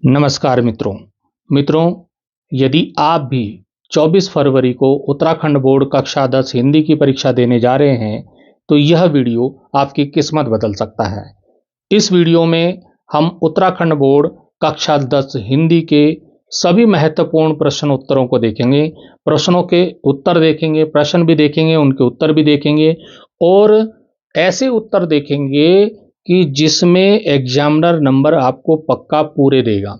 नमस्कार मित्रों, यदि आप भी 24 फरवरी को उत्तराखंड बोर्ड कक्षा 10 हिंदी की परीक्षा देने जा रहे हैं, तो यह वीडियो आपकी किस्मत बदल सकता है। इस वीडियो में हम उत्तराखंड बोर्ड कक्षा 10 हिंदी के सभी महत्वपूर्ण प्रश्न उत्तरों को देखेंगे। प्रश्नों के उत्तर देखेंगे, प्रश्न भी देखेंगे, उनके उत्तर भी देखेंगे और ऐसे उत्तर देखेंगे कि जिसमें एग्जामिनर नंबर आपको पक्का पूरे देगा,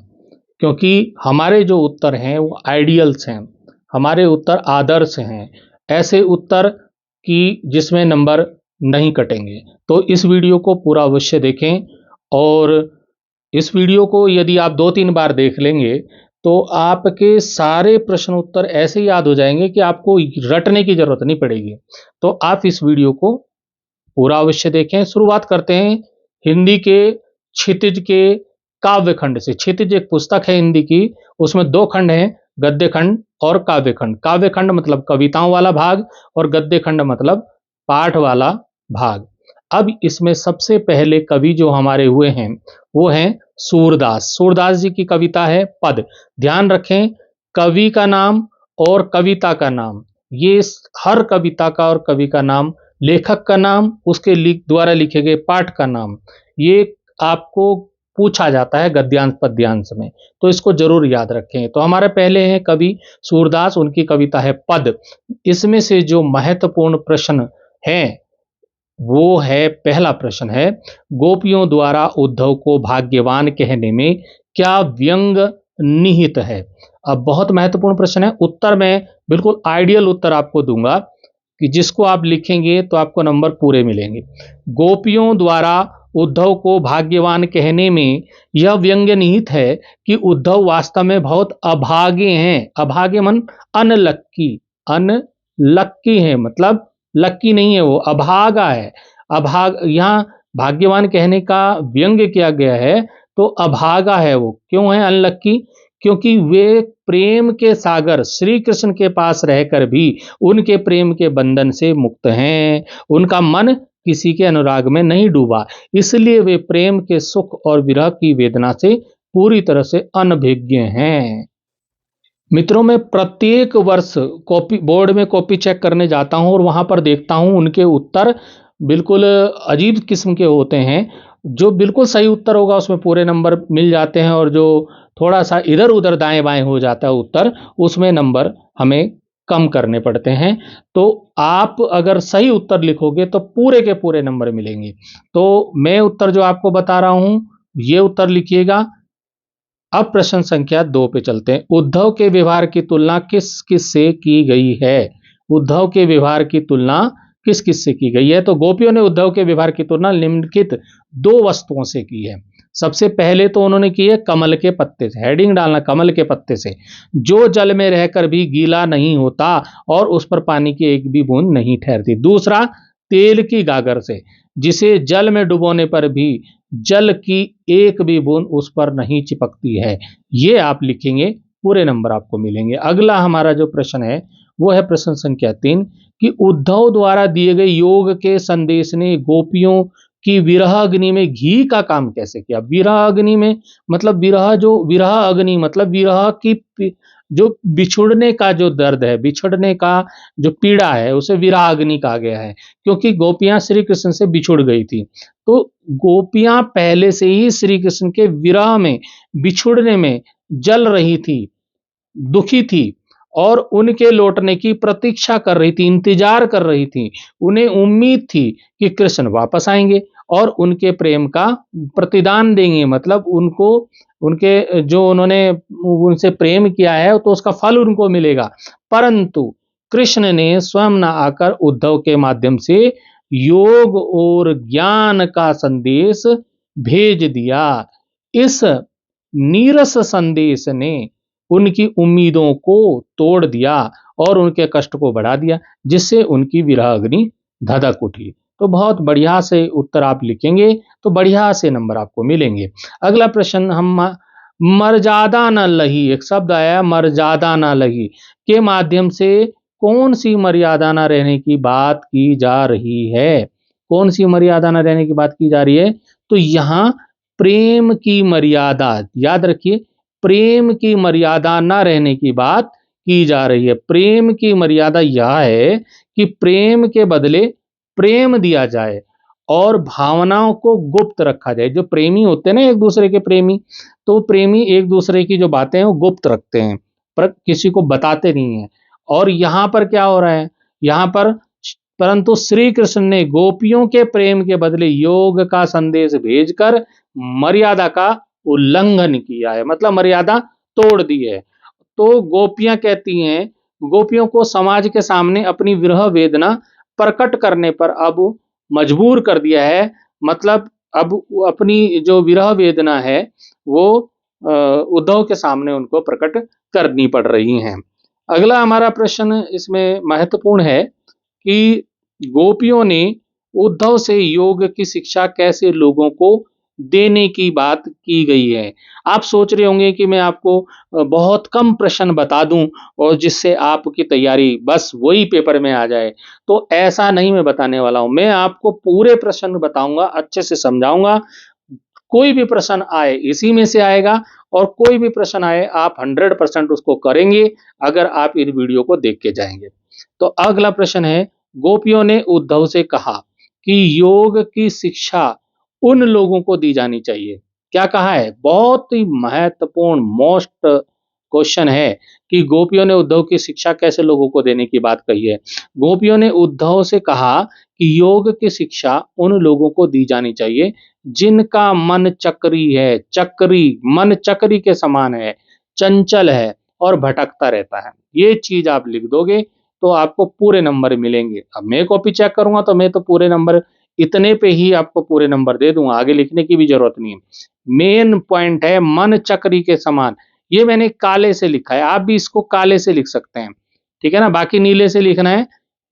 क्योंकि हमारे जो उत्तर हैं वो आइडियल्स हैं, हमारे उत्तर आदर्श हैं, ऐसे उत्तर कि जिसमें नंबर नहीं कटेंगे। तो इस वीडियो को पूरा अवश्य देखें और इस वीडियो को यदि आप 2-3 बार देख लेंगे तो आपके सारे प्रश्न उत्तर ऐसे याद हो जाएंगे कि आपको रटने की जरूरत नहीं पड़ेगी। तो आप इस वीडियो को पूरा अवश्य देखें। शुरुआत करते हैं हिंदी के क्षितिज के काव्य खंड से। क्षितिज एक पुस्तक है हिंदी की, उसमें 2 खंड हैं, गद्य खंड और काव्य खंड। काव्य खंड मतलब कविताओं वाला भाग और गद्य खंड मतलब पाठ वाला भाग। अब इसमें सबसे पहले कवि जो हमारे हुए हैं वो हैं सूरदास। सूरदास जी की कविता है पद। ध्यान रखें, कवि का नाम और कविता का नाम, ये हर कविता का और कवि का नाम, लेखक का नाम, उसके द्वारा लिखे गए पाठ का नाम, ये आपको पूछा जाता है गद्यांश पद्यांश में, तो इसको जरूर याद रखें। तो हमारे पहले हैं कवि सूरदास, उनकी कविता है पद। इसमें से जो महत्वपूर्ण प्रश्न है वो है, पहला प्रश्न है, गोपियों द्वारा उद्धव को भाग्यवान कहने में क्या व्यंग निहित है। अब बहुत महत्वपूर्ण प्रश्न है। उत्तर में बिल्कुल आइडियल उत्तर आपको दूंगा कि जिसको आप लिखेंगे तो आपको नंबर पूरे मिलेंगे। गोपियों द्वारा उद्धव को भाग्यवान कहने में यह व्यंग्य निहित है कि उद्धव वास्तव में बहुत अभागे हैं। अभागे मन अनलक्की, अनलक्की है मतलब लक्की नहीं है, वो अभागा है। अभाग, यहाँ भाग्यवान कहने का व्यंग्य किया गया है तो अभागा है वो। क्यों है अनलक्की? क्योंकि वे प्रेम के सागर श्री कृष्ण के पास रहकर भी उनके प्रेम के बंधन से मुक्त हैं। उनका मन किसी के अनुराग में नहीं डूबा, इसलिए वे प्रेम के सुख और विरह की वेदना से पूरी तरह से अनभिज्ञ हैं। मित्रों, मैं प्रत्येक वर्ष कॉपी बोर्ड में कॉपी चेक करने जाता हूं और वहां पर देखता हूं उनके उत्तर बिल्कुल अजीब किस्म के होते हैं। जो बिल्कुल सही उत्तर होगा उसमें पूरे नंबर मिल जाते हैं और जो थोड़ा सा इधर उधर दाएं बाएं हो जाता है उत्तर, उसमें नंबर हमें कम करने पड़ते हैं। तो आप अगर सही उत्तर लिखोगे तो पूरे के पूरे नंबर मिलेंगे। तो मैं उत्तर जो आपको बता रहा हूं ये उत्तर लिखिएगा। अब प्रश्न संख्या 2 पे चलते हैं। उद्धव के व्यवहार की तुलना किस किस से की गई है? उद्धव के व्यवहार की तुलना किस किस से की गई है? तो गोपियों ने उद्धव के व्यवहार की तुलना निम्नलिखित 2 वस्तुओं से की है। सबसे पहले तो उन्होंने की है कमल के पत्ते से। हेडिंग डालना, कमल के पत्ते से, जो जल में रहकर भी गीला नहीं होता और उस पर पानी की एक भी बूंद नहीं ठहरती। दूसरा, तेल की गागर से, जिसे जल में डुबोने पर भी जल की एक भी बूंद उस पर नहीं चिपकती है। ये आप लिखेंगे, पूरे नंबर आपको मिलेंगे। अगला हमारा जो प्रश्न है वो है प्रश्न संख्या 3 कि उद्धव द्वारा दिए गए योग के संदेश ने गोपियों की विरह अग्नि में घी का काम कैसे किया? विरह अग्नि में मतलब विरह अग्नि मतलब विरह की जो बिछुड़ने का जो दर्द है, बिछड़ने का जो पीड़ा है, उसे विरह अग्नि कहा गया है, क्योंकि गोपियां श्री कृष्ण से बिछुड़ गई थी। तो गोपियां पहले से ही श्री कृष्ण के विरह में, बिछुड़ने में जल रही थी, दुखी थी और उनके लौटने की प्रतीक्षा कर रही थी, इंतजार कर रही थी। उन्हें उम्मीद थी कि कृष्ण वापस आएंगे और उनके प्रेम का प्रतिदान देंगे, मतलब उनको, उनके जो उन्होंने उनसे प्रेम किया है तो उसका फल उनको मिलेगा। परंतु कृष्ण ने स्वयं न आकर उद्धव के माध्यम से योग और ज्ञान का संदेश भेज दिया। इस नीरस संदेश ने उनकी उम्मीदों को तोड़ दिया और उनके कष्ट को बढ़ा दिया, जिससे उनकी विरह अग्नि धधक उठी। तो बहुत बढ़िया से उत्तर आप लिखेंगे तो बढ़िया से नंबर आपको मिलेंगे। अगला प्रश्न, हम मर्यादा न लही, एक शब्द आया मर्यादा न लही, के माध्यम से कौन सी मर्यादा न रहने की बात की जा रही है? कौन सी मर्यादा न रहने की बात की जा रही है? तो यहाँ प्रेम की मर्यादा, याद रखिए, प्रेम की मर्यादा न रहने की बात की जा रही है। प्रेम की मर्यादा यह है कि प्रेम के बदले प्रेम दिया जाए और भावनाओं को गुप्त रखा जाए। जो प्रेमी होते हैं ना, एक दूसरे के प्रेमी, तो प्रेमी एक दूसरे की जो बातें हैं वो गुप्त रखते हैं, पर किसी को बताते नहीं हैं। और यहाँ पर क्या हो रहा है, यहाँ पर परंतु श्री कृष्ण ने गोपियों के प्रेम के बदले योग का संदेश भेजकर मर्यादा का उल्लंघन किया है, मतलब मर्यादा तोड़ दी है। तो गोपियां कहती हैं, गोपियों को समाज के सामने अपनी विरह वेदना प्रकट करने पर अब मजबूर कर दिया है। मतलब अब अपनी जो विरह वेदना है वो उद्धव के सामने उनको प्रकट करनी पड़ रही हैं। अगला हमारा प्रश्न इसमें महत्वपूर्ण है कि गोपियों ने उद्धव से योग की शिक्षा कैसे लोगों को देने की बात की गई है। आप सोच रहे होंगे कि मैं आपको बहुत कम प्रश्न बता दूं और जिससे आपकी तैयारी बस वही पेपर में आ जाए, तो ऐसा नहीं मैं बताने वाला हूं। मैं आपको पूरे प्रश्न बताऊंगा, अच्छे से समझाऊंगा। कोई भी प्रश्न आए इसी में से आएगा, और कोई भी प्रश्न आए आप 100% उसको करेंगे अगर आप इन वीडियो को देख के जाएंगे। तो अगला प्रश्न है, गोपियों ने उद्धव से कहा कि योग की शिक्षा उन लोगों को दी जानी चाहिए। क्या कहा है? बहुत ही महत्वपूर्ण मोस्ट क्वेश्चन है कि गोपियों ने उद्धव की शिक्षा कैसे लोगों को देने की बात कही है। गोपियों ने उद्धव से कहा कि योग की शिक्षा उन लोगों को दी जानी चाहिए जिनका मन चक्री है, चक्री, मन चक्री के समान है, चंचल है और भटकता रहता है। ये चीज आप लिख दोगे तो आपको पूरे नंबर मिलेंगे। अब मैं कॉपी चेक करूंगा तो मैं तो पूरे नंबर इतने पे ही आपको पूरे नंबर दे दूंगा, आगे लिखने की भी जरूरत नहीं है। मेन पॉइंट है मन चक्री के समान, ये मैंने काले से लिखा है, आप भी इसको काले से लिख सकते हैं, ठीक है ना। बाकी नीले से लिखना है,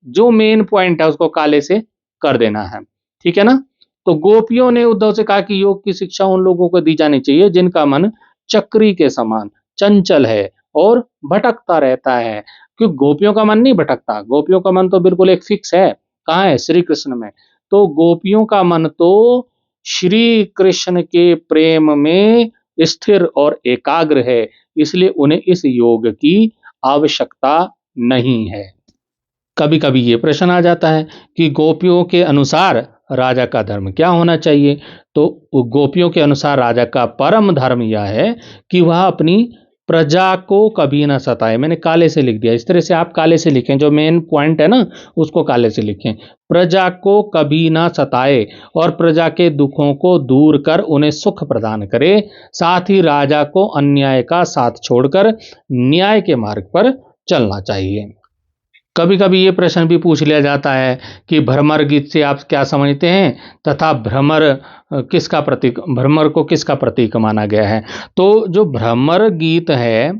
जो मेन पॉइंट है उसको काले से कर देना है, ठीक है ना। तो गोपियों ने उद्धव से कहा कि योग की शिक्षा उन लोगों को दी जानी चाहिए जिनका मन चक्री के समान चंचल है और भटकता रहता है। क्योंकि गोपियों का मन नहीं भटकता, गोपियों का मन तो बिल्कुल एक फिक्स है। कहाँ है? श्री कृष्ण में। तो गोपियों का मन तो श्री कृष्ण के प्रेम में स्थिर और एकाग्र है, इसलिए उन्हें इस योग की आवश्यकता नहीं है। कभी कभी ये प्रश्न आ जाता है कि गोपियों के अनुसार राजा का धर्म क्या होना चाहिए। तो गोपियों के अनुसार राजा का परम धर्म यह है कि वह अपनी प्रजा को कभी ना सताए। मैंने काले से लिख दिया, इस तरह से आप काले से लिखें, जो मेन पॉइंट है ना उसको काले से लिखें। प्रजा को कभी ना सताए और प्रजा के दुखों को दूर कर उन्हें सुख प्रदान करे, साथ ही राजा को अन्याय का साथ छोड़कर न्याय के मार्ग पर चलना चाहिए। कभी कभी ये प्रश्न भी पूछ लिया जाता है कि भ्रमर गीत से आप क्या समझते हैं, तथा भ्रमर किसका प्रतीक, भ्रमर को किसका प्रतीक माना गया है। तो जो भ्रमर गीत है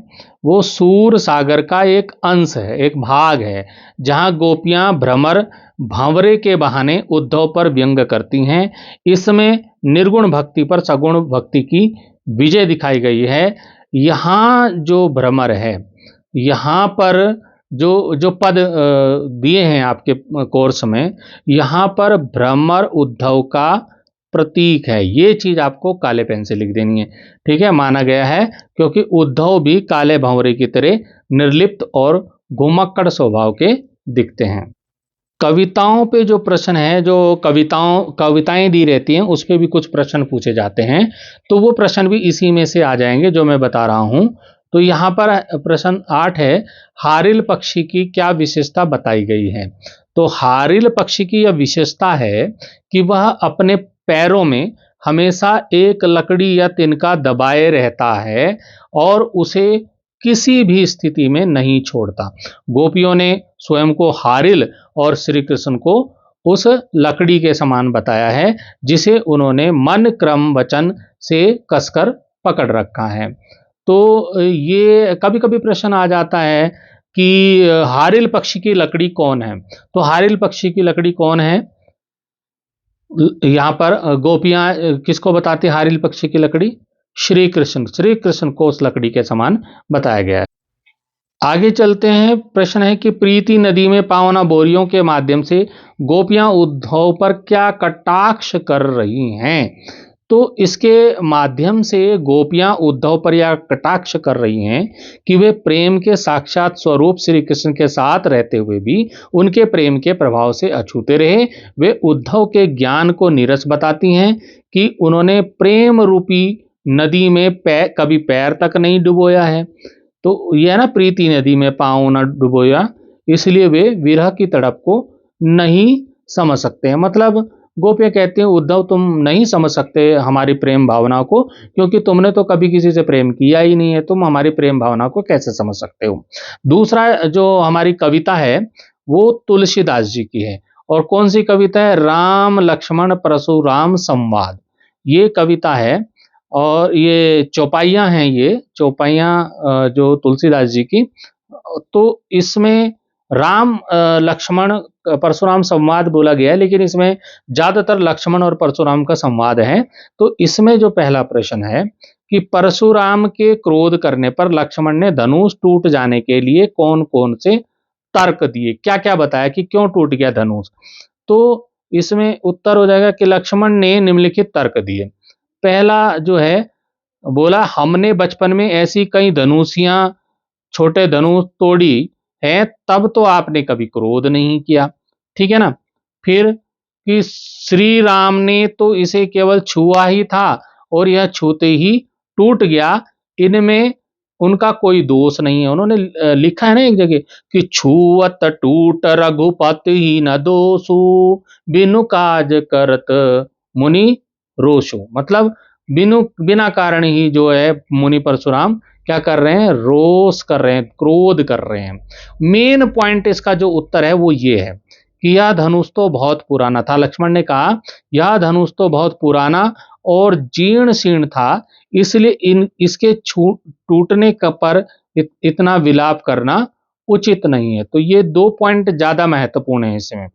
वो सूर सागर का एक अंश है, एक भाग है, जहां गोपियां भ्रमर भांवरे के बहाने उद्धव पर व्यंग करती हैं। इसमें निर्गुण भक्ति पर सगुण भक्ति की विजय दिखाई गई है। यहाँ जो भ्रमर है, यहाँ पर जो जो पद दिए हैं आपके कोर्स में, यहाँ पर भ्रमर उद्धव का प्रतीक है। ये चीज आपको काले पेन से लिख देनी है, ठीक है। माना गया है क्योंकि उद्धव भी काले भंवरे की तरह निर्लिप्त और घुमक्कड़ स्वभाव के दिखते हैं। कविताओं पे जो प्रश्न है, जो कविताएं दी रहती हैं उस पे भी कुछ प्रश्न पूछे जाते हैं, तो वो प्रश्न भी इसी में से आ जाएंगे जो मैं बता रहा हूं। तो यहाँ पर प्रश्न 8 है, हारिल पक्षी की क्या विशेषता बताई गई है। तो हारिल पक्षी की यह विशेषता है कि वह अपने पैरों में हमेशा एक लकड़ी या तिनका दबाए रहता है और उसे किसी भी स्थिति में नहीं छोड़ता। गोपियों ने स्वयं को हारिल और श्री कृष्ण को उस लकड़ी के समान बताया है जिसे उन्होंने मन क्रम वचन से कसकर पकड़ रखा है। तो ये कभी कभी प्रश्न आ जाता है कि हारिल पक्षी की लकड़ी कौन है। तो हारिल पक्षी की लकड़ी कौन है, यहाँ पर गोपियां किसको बताती है हारिल पक्षी की लकड़ी? श्री कृष्ण को उस लकड़ी के समान बताया गया है। आगे चलते हैं। प्रश्न है कि प्रीति नदी में पावना बोरियों के माध्यम से गोपियां उद्धव पर क्या कटाक्ष कर रही हैं। तो इसके माध्यम से गोपियां उद्धव पर यह कटाक्ष कर रही हैं कि वे प्रेम के साक्षात स्वरूप श्री कृष्ण के साथ रहते हुए भी उनके प्रेम के प्रभाव से अछूते रहे। वे उद्धव के ज्ञान को नीरस बताती हैं कि उन्होंने प्रेम रूपी नदी में कभी पैर तक नहीं डुबोया है। तो यह ना, प्रीति नदी में पांव न डुबोया, इसलिए वे विरह की तड़प को नहीं समझ सकते हैं। मतलब गोपियां कहते हैं उद्धव तुम नहीं समझ सकते हमारी प्रेम भावना को, क्योंकि तुमने तो कभी किसी से प्रेम किया ही नहीं है, तुम हमारी प्रेम भावना को कैसे समझ सकते हो। दूसरा जो हमारी कविता है वो तुलसीदास जी की है। और कौन सी कविता है? राम लक्ष्मण परशुराम संवाद, ये कविता है। और ये चौपाइयाँ हैं, ये चौपाइयाँ जो तुलसीदास जी की। तो इसमें राम लक्ष्मण परशुराम संवाद बोला गया है, लेकिन इसमें ज्यादातर लक्ष्मण और परशुराम का संवाद है। तो इसमें जो पहला प्रश्न है कि परशुराम के क्रोध करने पर लक्ष्मण ने धनुष टूट जाने के लिए कौन कौन से तर्क दिए, क्या क्या बताया कि क्यों टूट गया धनुष। तो इसमें उत्तर हो जाएगा कि लक्ष्मण ने निम्नलिखित तर्क दिए। पहला जो है, बोला हमने बचपन में ऐसी कई धनुषियां, छोटे धनुष तोड़ी है, तब तो आपने कभी क्रोध नहीं किया। ठीक है ना। फिर कि श्री राम ने तो इसे केवल छुआ ही था और यह छूते ही टूट गया, इनमें उनका कोई दोष नहीं है। उन्होंने लिखा है ना एक जगह कि छुअत टूट रघुपति ही न दोषु, बिनु काज करत मुनि रोषु। मतलब बिना कारण ही जो है मुनि परशुराम क्या कर रहे हैं? रोष कर रहे हैं, क्रोध कर रहे हैं। मेन पॉइंट इसका जो उत्तर है वो ये है कि यह धनुष तो बहुत पुराना था। लक्ष्मण ने कहा यह धनुष तो बहुत पुराना और जीर्ण शीर्ण था, इसलिए इसके टूटने पर इतना विलाप करना उचित नहीं है। तो ये दो पॉइंट ज्यादा महत्वपूर्ण है इसमें।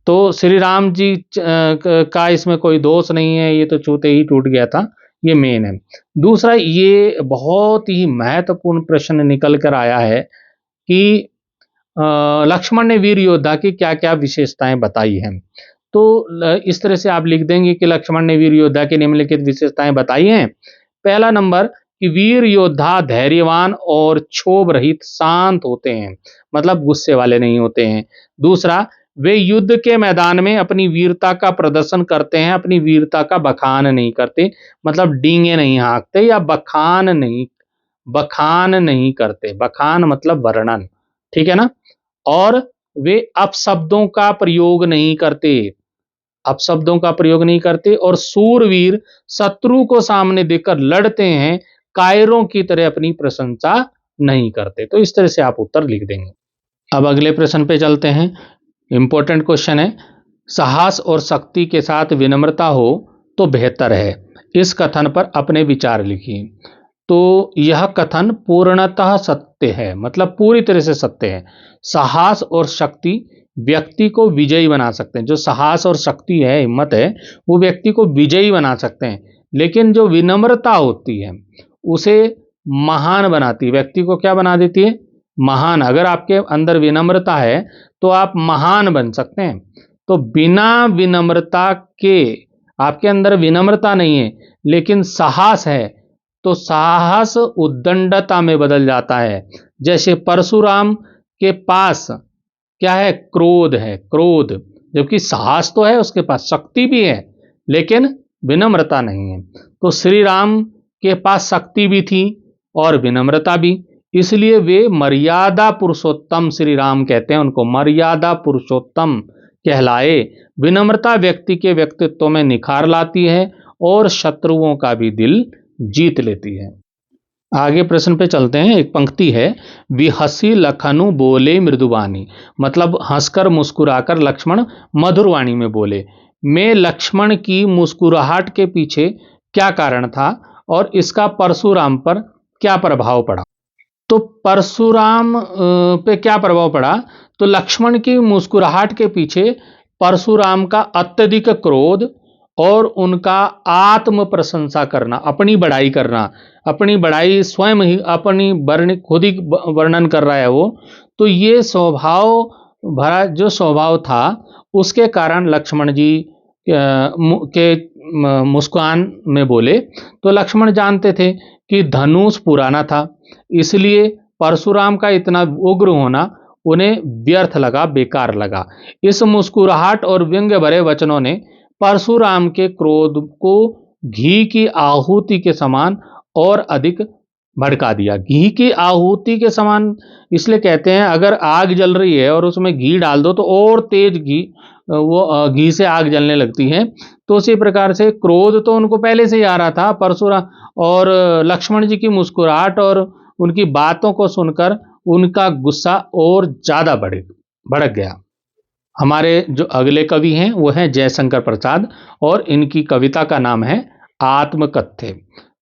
तो श्री राम जी का इसमें कोई दोष नहीं है, ये तो छूते ही टूट गया था, ये मेन है। दूसरा, ये बहुत ही महत्वपूर्ण प्रश्न निकल कर आया है कि लक्ष्मण ने वीर योद्धा की क्या क्या विशेषताएं बताई हैं। तो इस तरह से आप लिख देंगे कि लक्ष्मण ने वीर योद्धा की निम्नलिखित विशेषताएं बताई हैं। पहला नंबर कि वीर योद्धा धैर्यवान और क्षोभ रहित शांत होते हैं, मतलब गुस्से वाले नहीं होते हैं। दूसरा, वे युद्ध के मैदान में अपनी वीरता का प्रदर्शन करते हैं, अपनी वीरता का बखान नहीं करते, मतलब डींगे नहीं हाँकते या बखान नहीं करते। बखान मतलब वर्णन, ठीक है ना। और वे अपशब्दों का प्रयोग नहीं करते, अपशब्दों का प्रयोग नहीं करते। और सूरवीर शत्रु को सामने देखकर लड़ते हैं, कायरों की तरह अपनी प्रशंसा नहीं करते। तो इस तरह से आप उत्तर लिख देंगे। अब अगले प्रश्न पे चलते हैं। इंपॉर्टेंट क्वेश्चन है, साहस और शक्ति के साथ विनम्रता हो तो बेहतर है, इस कथन पर अपने विचार लिखिए। तो यह कथन पूर्णतः सत्य है, मतलब पूरी तरह से सत्य है। साहस और शक्ति व्यक्ति को विजयी बना सकते हैं। जो साहस और शक्ति है, हिम्मत है, वो व्यक्ति को विजयी बना सकते हैं। लेकिन जो विनम्रता होती है उसे महान बनाती है, व्यक्ति को क्या बना देती है? महान। अगर आपके अंदर विनम्रता है तो आप महान बन सकते हैं। तो बिना विनम्रता के, आपके अंदर विनम्रता नहीं है लेकिन साहस है, तो साहस उद्दंडता में बदल जाता है। जैसे परशुराम के पास क्या है? क्रोध है, क्रोध। जबकि साहस तो है, उसके पास शक्ति भी है, लेकिन विनम्रता नहीं है। तो श्री राम के पास शक्ति भी थी और विनम्रता भी, इसलिए वे मर्यादा पुरुषोत्तम, श्री राम कहते हैं उनको मर्यादा पुरुषोत्तम कहलाए। विनम्रता व्यक्ति के व्यक्तित्व में निखार लाती है और शत्रुओं का भी दिल जीत लेती है। आगे प्रश्न पे चलते हैं। एक पंक्ति है, विहसी लखनु बोले मृदुवाणी, मतलब हंसकर मुस्कुराकर लक्ष्मण मधुरवाणी में बोले। मैं लक्ष्मण की मुस्कुराहट के पीछे क्या कारण था और इसका परशुराम पर क्या प्रभाव पड़ा। तो परशुराम पे क्या प्रभाव पड़ा? तो लक्ष्मण की मुस्कुराहट के पीछे परशुराम का अत्यधिक क्रोध और उनका आत्म प्रशंसा करना, अपनी बड़ाई करना, अपनी बड़ाई स्वयं ही अपनी खुद ही वर्णन कर रहा है वो। तो ये स्वभाव भरा जो स्वभाव था, उसके कारण लक्ष्मण जी के मुस्कान में बोले, तो लक्ष्मण जानते थे कि धनुष पुराना था, इसलिए परशुराम का इतना उग्र होना उन्हें व्यर्थ लगा, बेकार लगा। इस मुस्कुराहट और व्यंग्य भरे वचनों ने परशुराम के क्रोध को घी की आहुति के समान और अधिक भड़का दिया। घी की आहुति के समान इसलिए कहते हैं, अगर आग जल रही है और उसमें घी डाल दो तो और तेज घी से आग जलने लगती है। तो उसी प्रकार से क्रोध तो उनको पहले से ही आ रहा था परशुराम, और लक्ष्मण जी की मुस्कुराहट और उनकी बातों को सुनकर उनका गुस्सा और ज्यादा भड़क गया। हमारे जो अगले कवि हैं वो हैं जयशंकर प्रसाद, और इनकी कविता का नाम है आत्मकथ्य।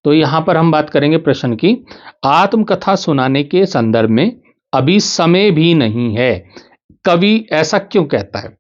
तो यहां पर हम बात करेंगे प्रश्न की, आत्मकथा सुनाने के संदर्भ में अभी समय भी नहीं है, कवि ऐसा क्यों कहता है?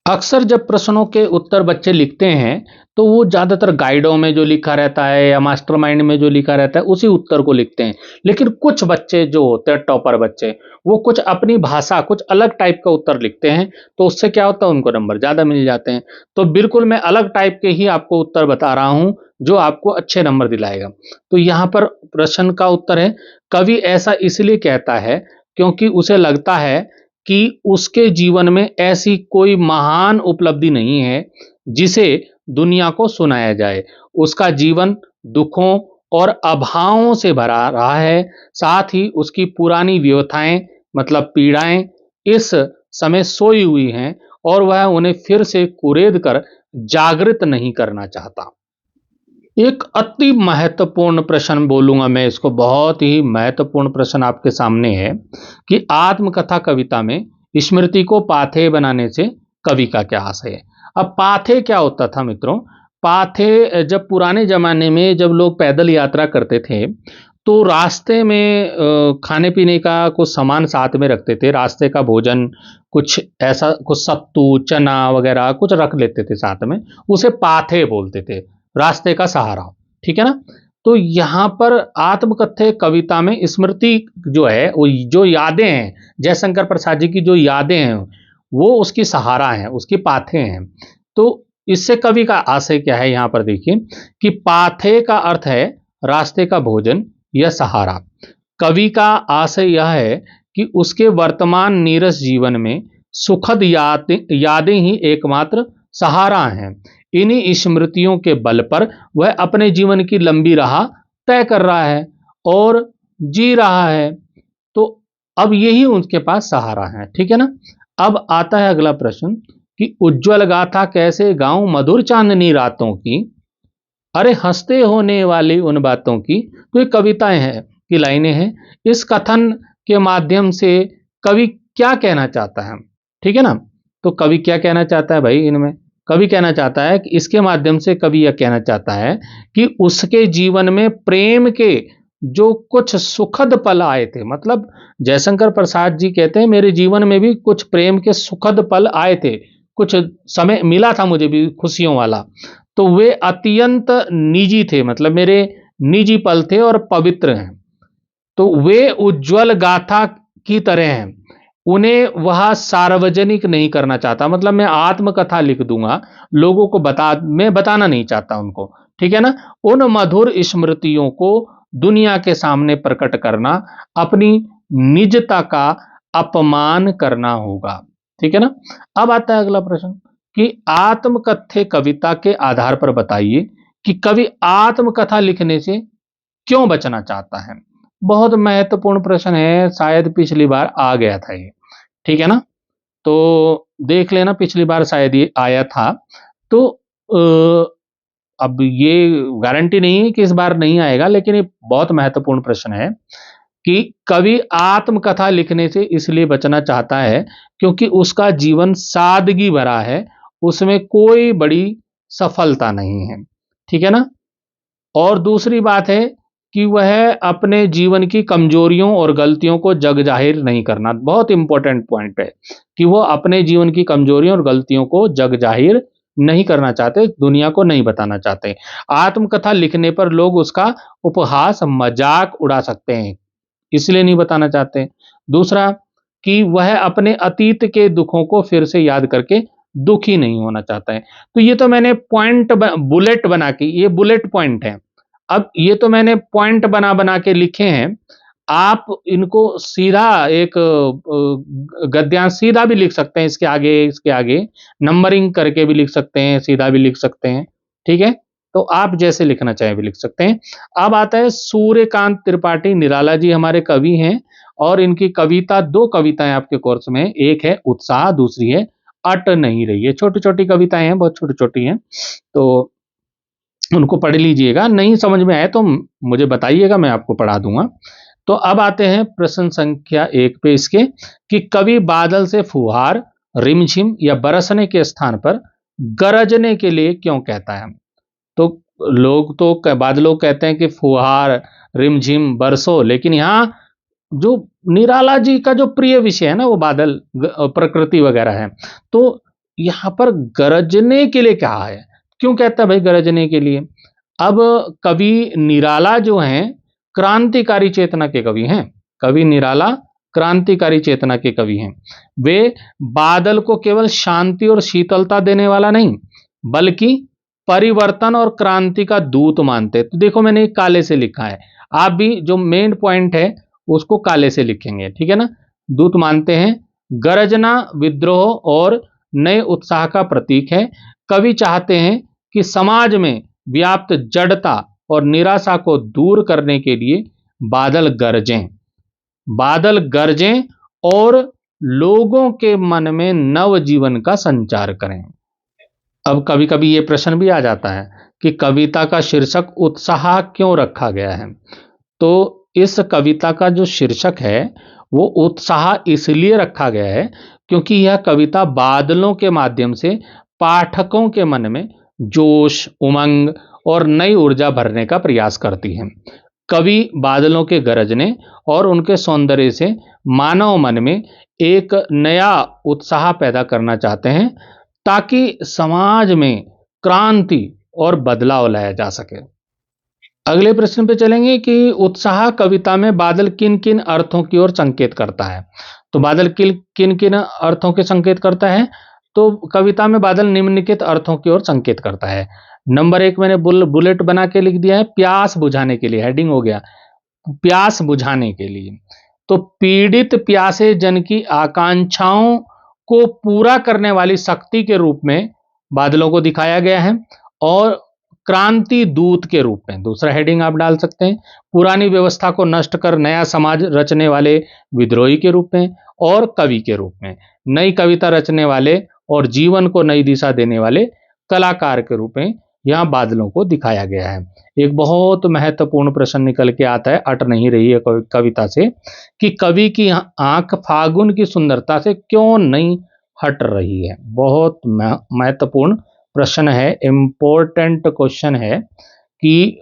अक्सर जब प्रश्नों के उत्तर बच्चे लिखते हैं तो वो ज़्यादातर गाइडों में जो लिखा रहता है या मास्टरमाइंड में जो लिखा रहता है उसी उत्तर को लिखते हैं। लेकिन कुछ बच्चे जो होते हैं टॉपर बच्चे, वो कुछ अपनी भाषा कुछ अलग टाइप का उत्तर लिखते हैं, तो उससे क्या होता है, उनको नंबर ज़्यादा मिल जाते हैं। तो बिल्कुल मैं अलग टाइप के ही आपको उत्तर बता रहा हूँ जो आपको अच्छे नंबर दिलाएगा। तो यहाँ पर प्रश्न का उत्तर है, कवि ऐसा इसलिए कहता है क्योंकि उसे लगता है कि उसके जीवन में ऐसी कोई महान उपलब्धि नहीं है जिसे दुनिया को सुनाया जाए। उसका जीवन दुखों और अभावों से भरा रहा है, साथ ही उसकी पुरानी व्यथाएं मतलब पीड़ाएं इस समय सोई हुई हैं और वह उन्हें फिर से कुरेद कर जागृत नहीं करना चाहता। एक अति महत्वपूर्ण प्रश्न बोलूंगा मैं इसको, बहुत ही महत्वपूर्ण प्रश्न आपके सामने है कि आत्मकथा कविता में स्मृति को पाथेय बनाने से कवि का क्या आशय है। अब पाथेय क्या होता था मित्रों? पाथेय जब पुराने जमाने में जब लोग पैदल यात्रा करते थे तो रास्ते में खाने पीने का कुछ सामान साथ में रखते थे, रास्ते का भोजन कुछ ऐसा, कुछ सत्तू चना वगैरह कुछ रख लेते थे साथ में, उसे पाथेय बोलते थे, रास्ते का सहारा। ठीक है ना? तो यहां पर आत्मकथ्य कविता में स्मृति जो है, वो जो यादें हैं, जयशंकर प्रसाद जी की जो यादें हैं वो उसकी सहारा है, उसकी पाथे हैं। तो इससे कवि का आशय क्या है, यहां पर देखिए कि पाथे का अर्थ है रास्ते का भोजन या सहारा। कवि का आशय यह है कि उसके वर्तमान नीरस जीवन में सुखद यादें ही एकमात्र सहारा हैं। इन्हीं स्मृतियों के बल पर वह अपने जीवन की लंबी राह तय कर रहा है और जी रहा है। तो अब यही उनके पास सहारा है। ठीक है ना? अब आता है अगला प्रश्न कि उज्जवल गाथा कैसे गाऊं मधुर चांदनी रातों की, अरे हंसते होने वाली उन बातों की। तो ये कविताएं हैं की लाइनें हैं। इस कथन के माध्यम से कवि क्या कहना चाहता है? ठीक है ना? तो कवि क्या कहना चाहता है भाई इनमें? कवि कहना चाहता है कि इसके माध्यम से कवि यह कहना चाहता है कि उसके जीवन में प्रेम के जो कुछ सुखद पल आए थे, मतलब जयशंकर प्रसाद जी कहते हैं मेरे जीवन में भी कुछ प्रेम के सुखद पल आए थे, कुछ समय मिला था मुझे भी खुशियों वाला, तो वे अत्यंत निजी थे, मतलब मेरे निजी पल थे और पवित्र हैं। तो वे उज्जवल गाथा की तरह हैं, उन्हें वह सार्वजनिक नहीं करना चाहता, मतलब मैं आत्मकथा लिख दूंगा, लोगों को मैं बताना नहीं चाहता उनको। ठीक है ना? उन मधुर स्मृतियों को दुनिया के सामने प्रकट करना अपनी निजता का अपमान करना होगा। ठीक है ना? अब आता है अगला प्रश्न कि आत्मकथ्य कविता के आधार पर बताइए कि कवि आत्मकथा लिखने से क्यों बचना चाहता है। बहुत महत्वपूर्ण प्रश्न है, शायद पिछली बार आ गया था ये। ठीक है ना? तो देख लेना, पिछली बार शायद ये आया था। तो अब ये गारंटी नहीं है कि इस बार नहीं आएगा, लेकिन ये बहुत महत्वपूर्ण प्रश्न है कि कवि आत्मकथा लिखने से इसलिए बचना चाहता है क्योंकि उसका जीवन सादगी भरा है, उसमें कोई बड़ी सफलता नहीं है। ठीक है ना? और दूसरी बात है कि वह अपने जीवन की कमजोरियों और गलतियों को जग जाहिर नहीं करना, बहुत इंपॉर्टेंट पॉइंट है कि वो अपने जीवन की कमजोरियों और गलतियों को जग जाहिर नहीं करना चाहते, दुनिया को नहीं बताना चाहते। आत्मकथा लिखने पर लोग उसका उपहास मजाक उड़ा सकते हैं, इसलिए नहीं बताना चाहते। दूसरा कि वह अपने अतीत के दुखों को फिर से याद करके दुखी नहीं होना चाहता है। तो ये तो मैंने बुलेट बना के, ये बुलेट पॉइंट है। अब ये तो मैंने पॉइंट बना बना के लिखे हैं। आप इनको सीधा एक गद्यांश सीधा भी लिख सकते हैं, इसके आगे नंबरिंग करके भी लिख सकते हैं, सीधा भी लिख सकते हैं। ठीक है, तो आप जैसे लिखना चाहें भी लिख सकते हैं। अब आता है सूर्यकांत त्रिपाठी निराला जी हमारे कवि हैं, और इनकी कविता, दो कविताएं आपके कोर्स में, एक है उत्साह, दूसरी है अट नहीं रही है। छोटी छोटी कविताएं हैं, बहुत छोटी छोटी हैं, तो उनको पढ़ लीजिएगा। नहीं समझ में आए तो मुझे बताइएगा, मैं आपको पढ़ा दूंगा। तो अब आते हैं प्रश्न संख्या 1 पे इसके, कि कवि बादल से फुहार, रिमझिम या बरसने के स्थान पर गरजने के लिए क्यों कहता है? तो लोग तो बादलों को कहते हैं कि फुहार, रिमझिम, बरसो, लेकिन यहाँ जो निराला जी का जो प्रिय विषय है ना, वो बादल, प्रकृति वगैरह है। तो यहाँ पर गरजने के लिए कहा है। क्यों कहता है भाई गरजने के लिए? अब कवि निराला जो हैं, क्रांतिकारी चेतना के कवि हैं। कवि निराला क्रांतिकारी चेतना के कवि हैं। वे बादल को केवल शांति और शीतलता देने वाला नहीं, बल्कि परिवर्तन और क्रांति का दूत मानते। तो देखो मैंने काले से लिखा है, आप भी जो मेन पॉइंट है उसको काले से लिखेंगे, ठीक है ना। दूत मानते हैं। गरजना विद्रोह और नए उत्साह का प्रतीक है। कवि चाहते हैं कि समाज में व्याप्त जड़ता और निराशा को दूर करने के लिए बादल गरजें, बादल गरजें और लोगों के मन में नव जीवन का संचार करें। अब कभी कभी ये प्रश्न भी आ जाता है कि कविता का शीर्षक उत्साह क्यों रखा गया है? तो इस कविता का जो शीर्षक है वो उत्साह इसलिए रखा गया है क्योंकि यह कविता बादलों के माध्यम से पाठकों के मन में जोश, उमंग और नई ऊर्जा भरने का प्रयास करती है। कवि बादलों के गरजने और उनके सौंदर्य से मानव मन में एक नया उत्साह पैदा करना चाहते हैं, ताकि समाज में क्रांति और बदलाव लाया जा सके। अगले प्रश्न पे चलेंगे कि उत्साह कविता में बादल किन किन अर्थों की ओर संकेत करता है। तो बादल किन किन अर्थों के संकेत करता है? तो कविता में बादल निम्नलिखित अर्थों की ओर संकेत करता है। नंबर 1 मैंने बुलेट बना के लिख दिया है, प्यास बुझाने के लिए, हेडिंग हो गया प्यास बुझाने के लिए। तो पीड़ित प्यासे जन की आकांक्षाओं को पूरा करने वाली शक्ति के रूप में बादलों को दिखाया गया है। और क्रांति दूत के रूप में दूसरा हेडिंग आप डाल सकते हैं, पुरानी व्यवस्था को नष्ट कर नया समाज रचने वाले विद्रोही के रूप में, और कवि के रूप में नई कविता रचने वाले और जीवन को नई दिशा देने वाले कलाकार के रूप में यहाँ बादलों को दिखाया गया है। एक बहुत महत्वपूर्ण प्रश्न निकल के आता है, अट नहीं रही है कविता से, कि कवि की आंख फागुन की सुंदरता से क्यों नहीं हट रही है। बहुत महत्वपूर्ण प्रश्न है, इंपॉर्टेंट क्वेश्चन है कि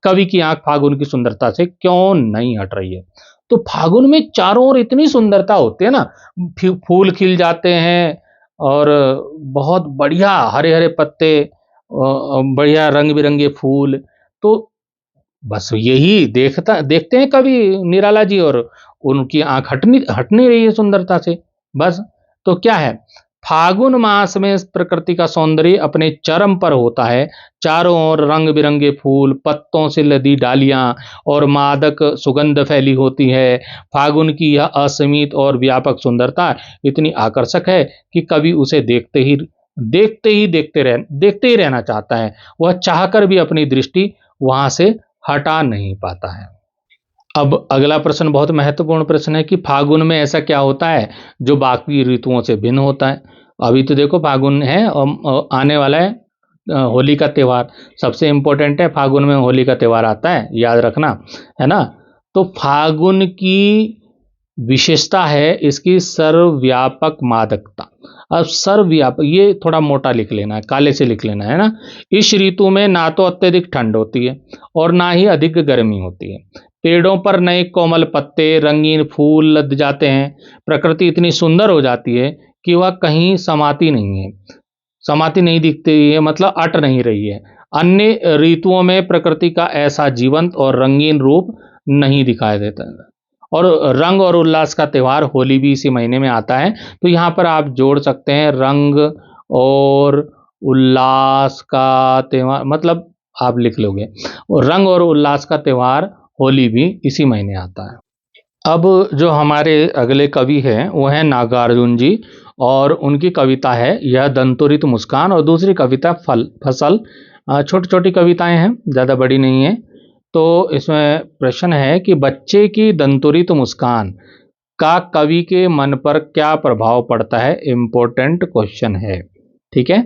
कवि की आंख फागुन की सुंदरता से क्यों नहीं हट रही है। तो फागुन में चारों ओर इतनी सुंदरता होती है ना, फूल खिल जाते हैं और बहुत बढ़िया हरे हरे पत्ते, बढ़िया रंग बिरंगे फूल। तो बस यही देखते हैं कवि निराला जी, और उनकी आंख हट नहीं रही है सुंदरता से। बस तो क्या है, फागुन मास में प्रकृति का सौंदर्य अपने चरम पर होता है। चारों ओर रंग बिरंगे फूल, पत्तों से लदी डालियां और मादक सुगंध फैली होती है। फागुन की यह असीमित और व्यापक सुंदरता इतनी आकर्षक है कि कवि उसे देखते ही रहना चाहता है। वह चाहकर भी अपनी दृष्टि वहां से हटा नहीं पाता है। अब अगला प्रश्न बहुत महत्वपूर्ण प्रश्न है कि फागुन में ऐसा क्या होता है जो बाकी ऋतुओं से भिन्न होता है। अभी तो देखो फागुन है और आने वाला है होली का त्यौहार, सबसे इम्पोर्टेंट है, फागुन में होली का त्यौहार आता है, याद रखना, है ना। तो फागुन की विशेषता है इसकी सर्वव्यापक मादकता। अब सर्वव्यापक ये थोड़ा मोटा लिख लेना है, काले से लिख लेना है ना। इस ऋतु में ना तो अत्यधिक ठंड होती है और ना ही अधिक गर्मी होती है। पेड़ों पर नए कोमल पत्ते, रंगीन फूल लद जाते हैं। प्रकृति इतनी सुंदर हो जाती है कि वह कहीं समाती नहीं दिखती है, मतलब अट नहीं रही है। अन्य ऋतुओं में प्रकृति का ऐसा जीवंत और रंगीन रूप नहीं दिखाई देता। और रंग और उल्लास का त्यौहार होली भी इसी महीने में आता है। तो यहाँ पर आप जोड़ सकते हैं रंग और उल्लास का त्यौहार, मतलब आप लिख लोगे और रंग और उल्लास का त्यौहार होली भी इसी महीने आता है। अब जो हमारे अगले कवि हैं वो हैं नागार्जुन जी, और उनकी कविता है यह दंतुरित मुस्कान, और दूसरी कविता फसल। छोटी छोटी कविताएं हैं, ज़्यादा बड़ी नहीं है। तो इसमें प्रश्न है कि बच्चे की दंतुरित मुस्कान का कवि के मन पर क्या प्रभाव पड़ता है। इम्पोर्टेंट क्वेश्चन है, ठीक है।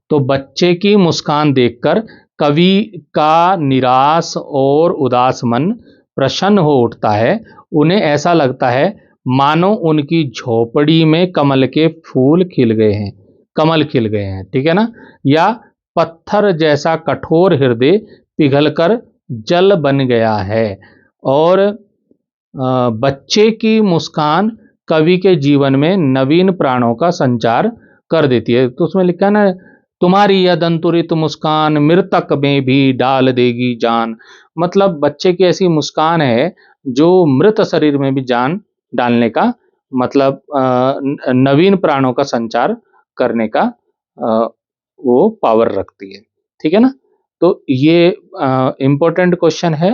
तो बच्चे की मुस्कान देखकर कवि का निराश और उदास मन प्रसन्न हो उठता है। उन्हें ऐसा लगता है मानो उनकी झोपड़ी में कमल के फूल खिल गए हैं, कमल खिल गए हैं, ठीक है ना। या पत्थर जैसा कठोर हृदय पिघलकर जल बन गया है। और बच्चे की मुस्कान कवि के जीवन में नवीन प्राणों का संचार कर देती है। तो उसमें लिखा है ना, तुम्हारी यह दंतुरित मुस्कान मृतक में भी डाल देगी जान। मतलब बच्चे की ऐसी मुस्कान है जो मृत शरीर में भी जान डालने का, मतलब नवीन प्राणों का संचार करने का वो पावर रखती है, ठीक है ना। तो ये इम्पोर्टेंट क्वेश्चन है,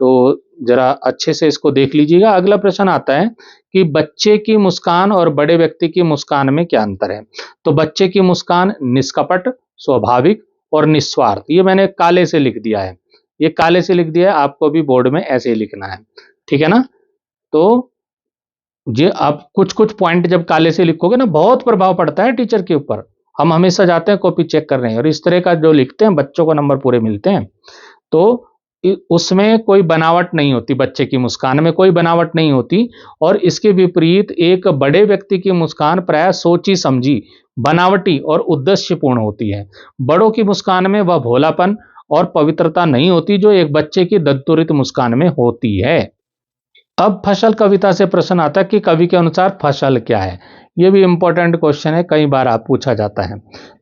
तो जरा अच्छे से इसको देख लीजिएगा। अगला प्रश्न आता है कि बच्चे की मुस्कान और बड़े व्यक्ति की मुस्कान में क्या अंतर है। तो बच्चे की मुस्कान निष्कपट, स्वाभाविक और निस्वार्थ। ये मैंने काले से लिख दिया है, ये काले से लिख दिया है, आपको भी बोर्ड में ऐसे ही लिखना है, ठीक है ना। तो ये आप कुछ कुछ पॉइंट जब काले से लिखोगे ना, बहुत प्रभाव पड़ता है टीचर के ऊपर। हम हमेशा जाते हैं कॉपी चेक कर रहे हैं, और इस तरह का जो लिखते हैं बच्चों को नंबर पूरे मिलते हैं। तो उसमें कोई बनावट नहीं होती, बच्चे की मुस्कान में कोई बनावट नहीं होती। और इसके विपरीत एक बड़े व्यक्ति की मुस्कान प्राय सोची समझी, बनावटी और उद्देश्यपूर्ण होती है। बड़ों की मुस्कान में वह भोलापन और पवित्रता नहीं होती जो एक बच्चे की दंतुरित मुस्कान में होती है। अब फसल कविता से प्रश्न आता है कि कवि के अनुसार फसल क्या है। यह भी इंपॉर्टेंट क्वेश्चन है, कई बार आप पूछा जाता है।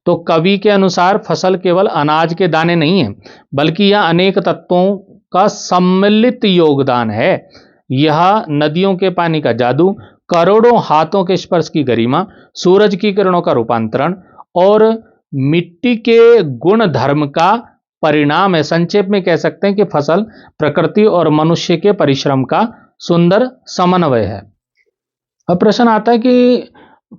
तो कवि के अनुसार फसल केवल अनाज के दाने नहीं है, बल्कि यह अनेक तत्वों का सम्मिलित योगदान है। यह नदियों के पानी का जादू, करोड़ों हाथों के स्पर्श की गरिमा, सूरज की किरणों का रूपांतरण और मिट्टी के गुण धर्म का परिणाम है। संक्षेप में कह सकते हैं कि फसल प्रकृति और मनुष्य के परिश्रम का सुंदर समन्वय है। अब प्रश्न आता है कि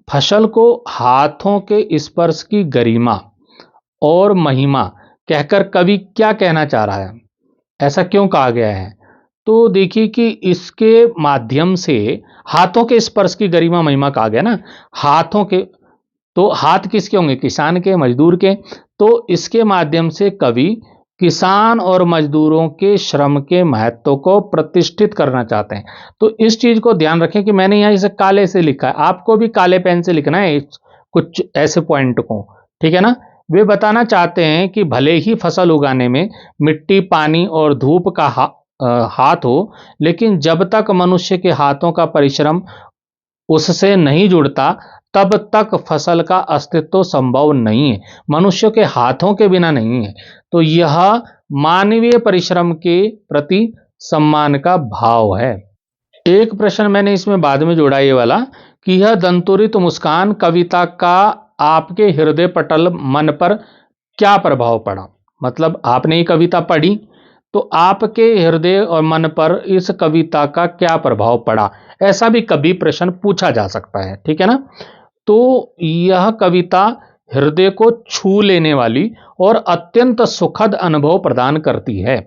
फसल को हाथों के स्पर्श की गरिमा और महिमा कहकर कवि क्या कहना चाह रहा है, ऐसा क्यों कहा गया है। तो देखिए कि इसके माध्यम से हाथों के स्पर्श की गरिमा महिमा कहा गया ना, हाथों के, तो हाथ किसके होंगे, किसान के, मजदूर के। तो इसके माध्यम से कवि किसान और मजदूरों के श्रम के महत्व को प्रतिष्ठित करना चाहते हैं। तो इस चीज को ध्यान रखें कि मैंने यहाँ इसे काले से लिखा है, आपको भी काले पेन से लिखना है कुछ ऐसे पॉइंट को, ठीक है ना। वे बताना चाहते हैं कि भले ही फसल उगाने में मिट्टी, पानी और धूप का हाथ हो, लेकिन जब तक मनुष्य के हाथों का परिश्रम उससे नहीं जुड़ता, तब तक फसल का अस्तित्व संभव नहीं है, मनुष्य के हाथों के बिना नहीं है। तो यह मानवीय परिश्रम के प्रति सम्मान का भाव है। एक प्रश्न मैंने इसमें बाद में जोड़ा, ये वाला, कि यह दंतुरित मुस्कान कविता का आपके हृदय पटल मन पर क्या प्रभाव पड़ा। मतलब आपने ये कविता पढ़ी तो आपके हृदय और मन पर इस कविता का क्या प्रभाव पड़ा, ऐसा भी कभी प्रश्न पूछा जा सकता है, ठीक है ना। तो यह कविता हृदय को छू लेने वाली और अत्यंत सुखद अनुभव प्रदान करती है।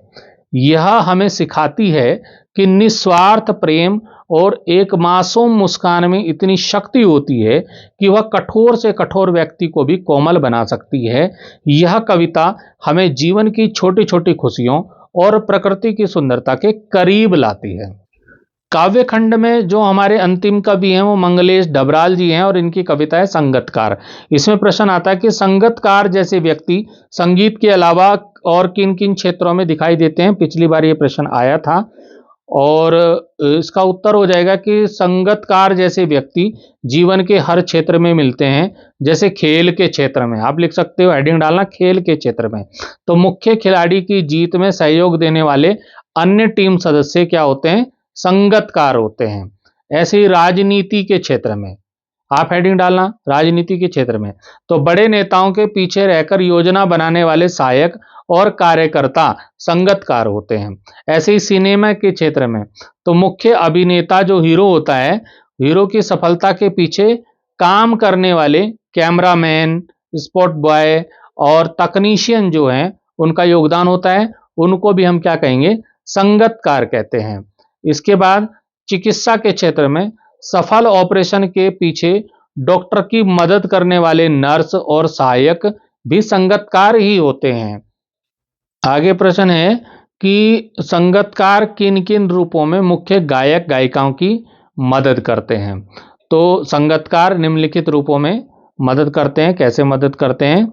यह हमें सिखाती है कि निस्वार्थ प्रेम और एक मासूम मुस्कान में इतनी शक्ति होती है कि वह कठोर से कठोर व्यक्ति को भी कोमल बना सकती है। यह कविता हमें जीवन की छोटी छोटी खुशियों और प्रकृति की सुंदरता के करीब लाती है। काव्य खंड में जो हमारे अंतिम कवि हैं वो मंगलेश डबराल जी हैं, और इनकी कविता है संगतकार। इसमें प्रश्न आता है कि संगतकार जैसे व्यक्ति संगीत के अलावा और किन किन क्षेत्रों में दिखाई देते हैं। पिछली बार ये प्रश्न आया था, और इसका उत्तर हो जाएगा कि संगतकार जैसे व्यक्ति जीवन के हर क्षेत्र में मिलते हैं। जैसे खेल के क्षेत्र में आप लिख सकते हो, हेडिंग डालना खेल के क्षेत्र में। तो मुख्य खिलाड़ी की जीत में सहयोग देने वाले अन्य टीम सदस्य क्या होते हैं, संगतकार होते हैं। ऐसे ही राजनीति के क्षेत्र में, आप हेडिंग डालना राजनीति के क्षेत्र में, तो बड़े नेताओं के पीछे रहकर योजना बनाने वाले सहायक और कार्यकर्ता संगतकार होते हैं। ऐसे ही सिनेमा के क्षेत्र में, तो मुख्य अभिनेता जो हीरो होता है, हीरो की सफलता के पीछे काम करने वाले कैमरामैन, स्पॉट बॉय और तकनीशियन जो हैं, उनका योगदान होता है। उनको भी हम क्या कहेंगे? संगतकार कहते हैं। इसके बाद चिकित्सा के क्षेत्र में सफल ऑपरेशन के पीछे डॉक्टर की मदद करने वाले नर्स और सहायक भी संगतकार ही होते हैं। आगे प्रश्न है कि संगतकार किन किन रूपों में मुख्य गायक गायिकाओं की मदद करते हैं? तो संगतकार निम्नलिखित रूपों में मदद करते हैं। कैसे मदद करते हैं?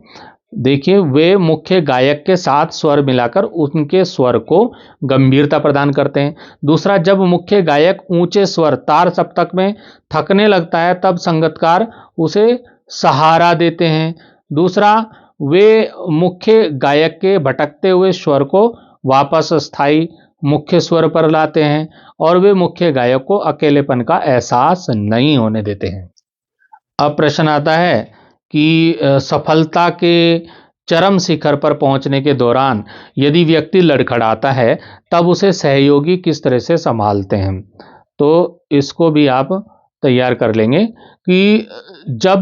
देखिए, वे मुख्य गायक के साथ स्वर मिलाकर उनके स्वर को गंभीरता प्रदान करते हैं। दूसरा, जब मुख्य गायक ऊंचे स्वर तार सप्तक में थकने लगता है, तब संगतकार उसे सहारा देते हैं। दूसरा, वे मुख्य गायक के भटकते हुए स्वर को वापस स्थायी मुख्य स्वर पर लाते हैं और वे मुख्य गायक को अकेलेपन का एहसास नहीं होने देते हैं। अब प्रश्न आता है कि सफलता के चरम शिखर पर पहुंचने के दौरान यदि व्यक्ति लड़खड़ाता है, तब उसे सहयोगी किस तरह से संभालते हैं? तो इसको भी आप तैयार कर लेंगे कि जब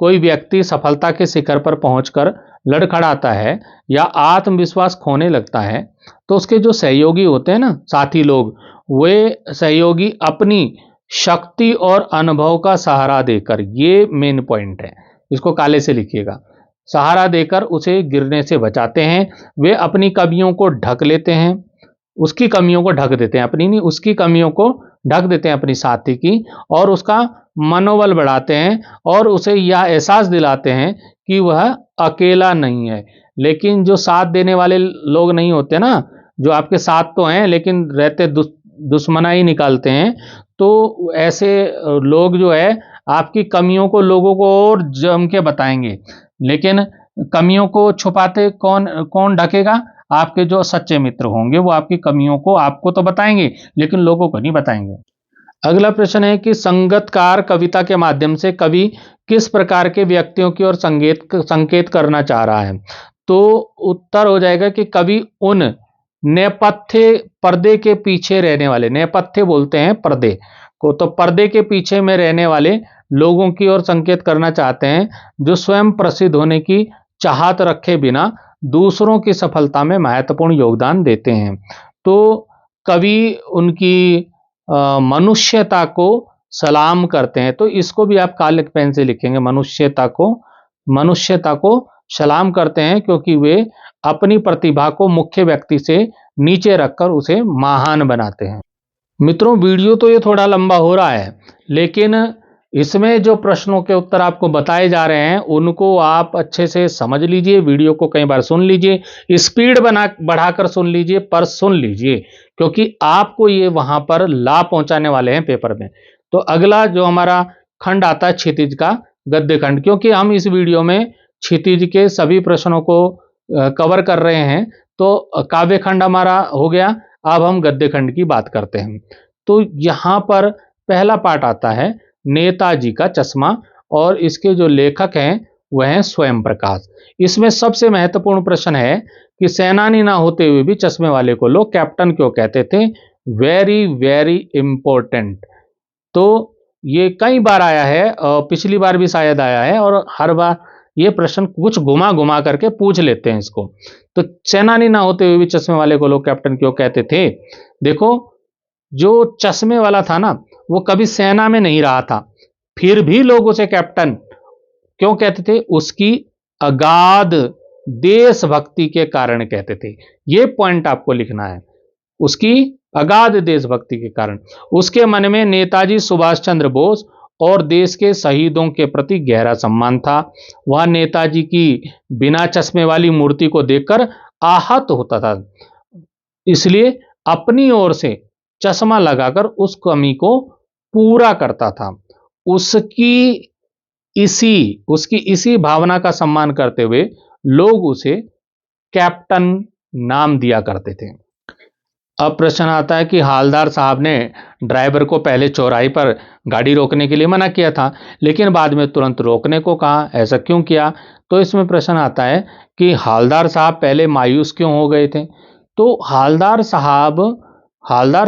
कोई व्यक्ति सफलता के शिखर पर पहुंचकर लड़खड़ाता है या आत्मविश्वास खोने लगता है, तो उसके जो सहयोगी होते हैं ना, साथी लोग, वे सहयोगी अपनी शक्ति और अनुभव का सहारा देकर, ये मेन पॉइंट है, इसको काले से लिखिएगा, सहारा देकर उसे गिरने से बचाते हैं। वे अपनी कमियों को ढक लेते हैं, उसकी कमियों को ढक देते हैं, अपनी नहीं, उसकी कमियों को ढक देते हैं अपनी साथी की, और उसका मनोबल बढ़ाते हैं और उसे यह एहसास दिलाते हैं कि वह अकेला नहीं है। लेकिन जो साथ देने वाले लोग नहीं होते ना, जो आपके साथ तो हैं लेकिन रहते दुश्मनाई निकालते हैं, तो ऐसे लोग जो है आपकी कमियों को लोगों को और जम के बताएंगे। लेकिन कमियों को छुपाते कौन कौन ढकेगा? आपके जो सच्चे मित्र होंगे, वो आपकी कमियों को आपको तो बताएंगे लेकिन लोगों को नहीं बताएंगे। अगला प्रश्न है कि संगतकार कविता के माध्यम से कवि किस प्रकार के व्यक्तियों की ओर संकेत करना चाह रहा है? तो उत्तर हो जाएगा कि कवि उन नेपथ्य, पर्दे के पीछे रहने वाले, नेपथ्य बोलते हैं पर्दे को, तो पर्दे के पीछे में रहने वाले लोगों की ओर संकेत करना चाहते हैं, जो स्वयं प्रसिद्ध होने की चाहत रखे बिना दूसरों की सफलता में महत्वपूर्ण योगदान देते हैं। तो कवि उनकी मनुष्यता को सलाम करते हैं। तो इसको भी आप काले पेन से लिखेंगे, मनुष्यता को सलाम करते हैं, क्योंकि वे अपनी प्रतिभा को मुख्य व्यक्ति से नीचे रखकर उसे महान बनाते हैं। मित्रों, वीडियो तो ये थोड़ा लंबा हो रहा है, लेकिन इसमें जो प्रश्नों के उत्तर आपको बताए जा रहे हैं, उनको आप अच्छे से समझ लीजिए, वीडियो को कई बार सुन लीजिए, स्पीड बढ़ाकर सुन लीजिए, पर सुन लीजिए, क्योंकि आपको ये वहां पर लाभ पहुंचाने वाले हैं पेपर में। तो अगला जो हमारा खंड आता है क्षितिज का गद्य खंड, क्योंकि हम इस वीडियो में क्षितिज के सभी प्रश्नों को कवर कर रहे हैं, तो काव्य खंड हमारा हो गया। अब हम गद्य खंड की बात करते हैं। तो यहां पर पहला पार्ट आता है नेताजी का चश्मा, और इसके जो लेखक हैं वह हैं स्वयं प्रकाश। इसमें सबसे महत्वपूर्ण प्रश्न है कि सेनानी ना होते हुए भी चश्मे वाले को लोग कैप्टन क्यों कहते थे? Very very important. तो ये कई बार आया है, पिछली बार भी शायद आया है, और हर बार ये प्रश्न कुछ घुमा घुमा करके पूछ लेते हैं इसको। तो सेनानी ना होते हुए भी चश्मे वाले को लोग कैप्टन क्यों कहते थे? देखो, जो चश्मे वाला था ना, वो कभी सेना में नहीं रहा था, फिर भी लोग उसे कैप्टन क्यों कहते थे? उसकी अगाध देशभक्ति के कारण कहते थे। ये पॉइंट आपको लिखना है, उसकी अगाध देशभक्ति के कारण। उसके मन में नेताजी सुभाष चंद्र बोस और देश के शहीदों के प्रति गहरा सम्मान था। वह नेताजी की बिना चश्मे वाली मूर्ति को देखकर आहत होता था, इसलिए अपनी ओर से चश्मा लगाकर उस कमी को पूरा करता था। उसकी इसी भावना का सम्मान करते हुए लोग उसे कैप्टन नाम दिया करते थे। अब प्रश्न आता है कि हालदार साहब ने ड्राइवर को पहले चौराहे पर गाड़ी रोकने के लिए मना किया था, लेकिन बाद में तुरंत रोकने को कहा, ऐसा क्यों किया? तो इसमें प्रश्न आता है कि हालदार साहब पहले मायूस क्यों हो गए थे? तो हालदार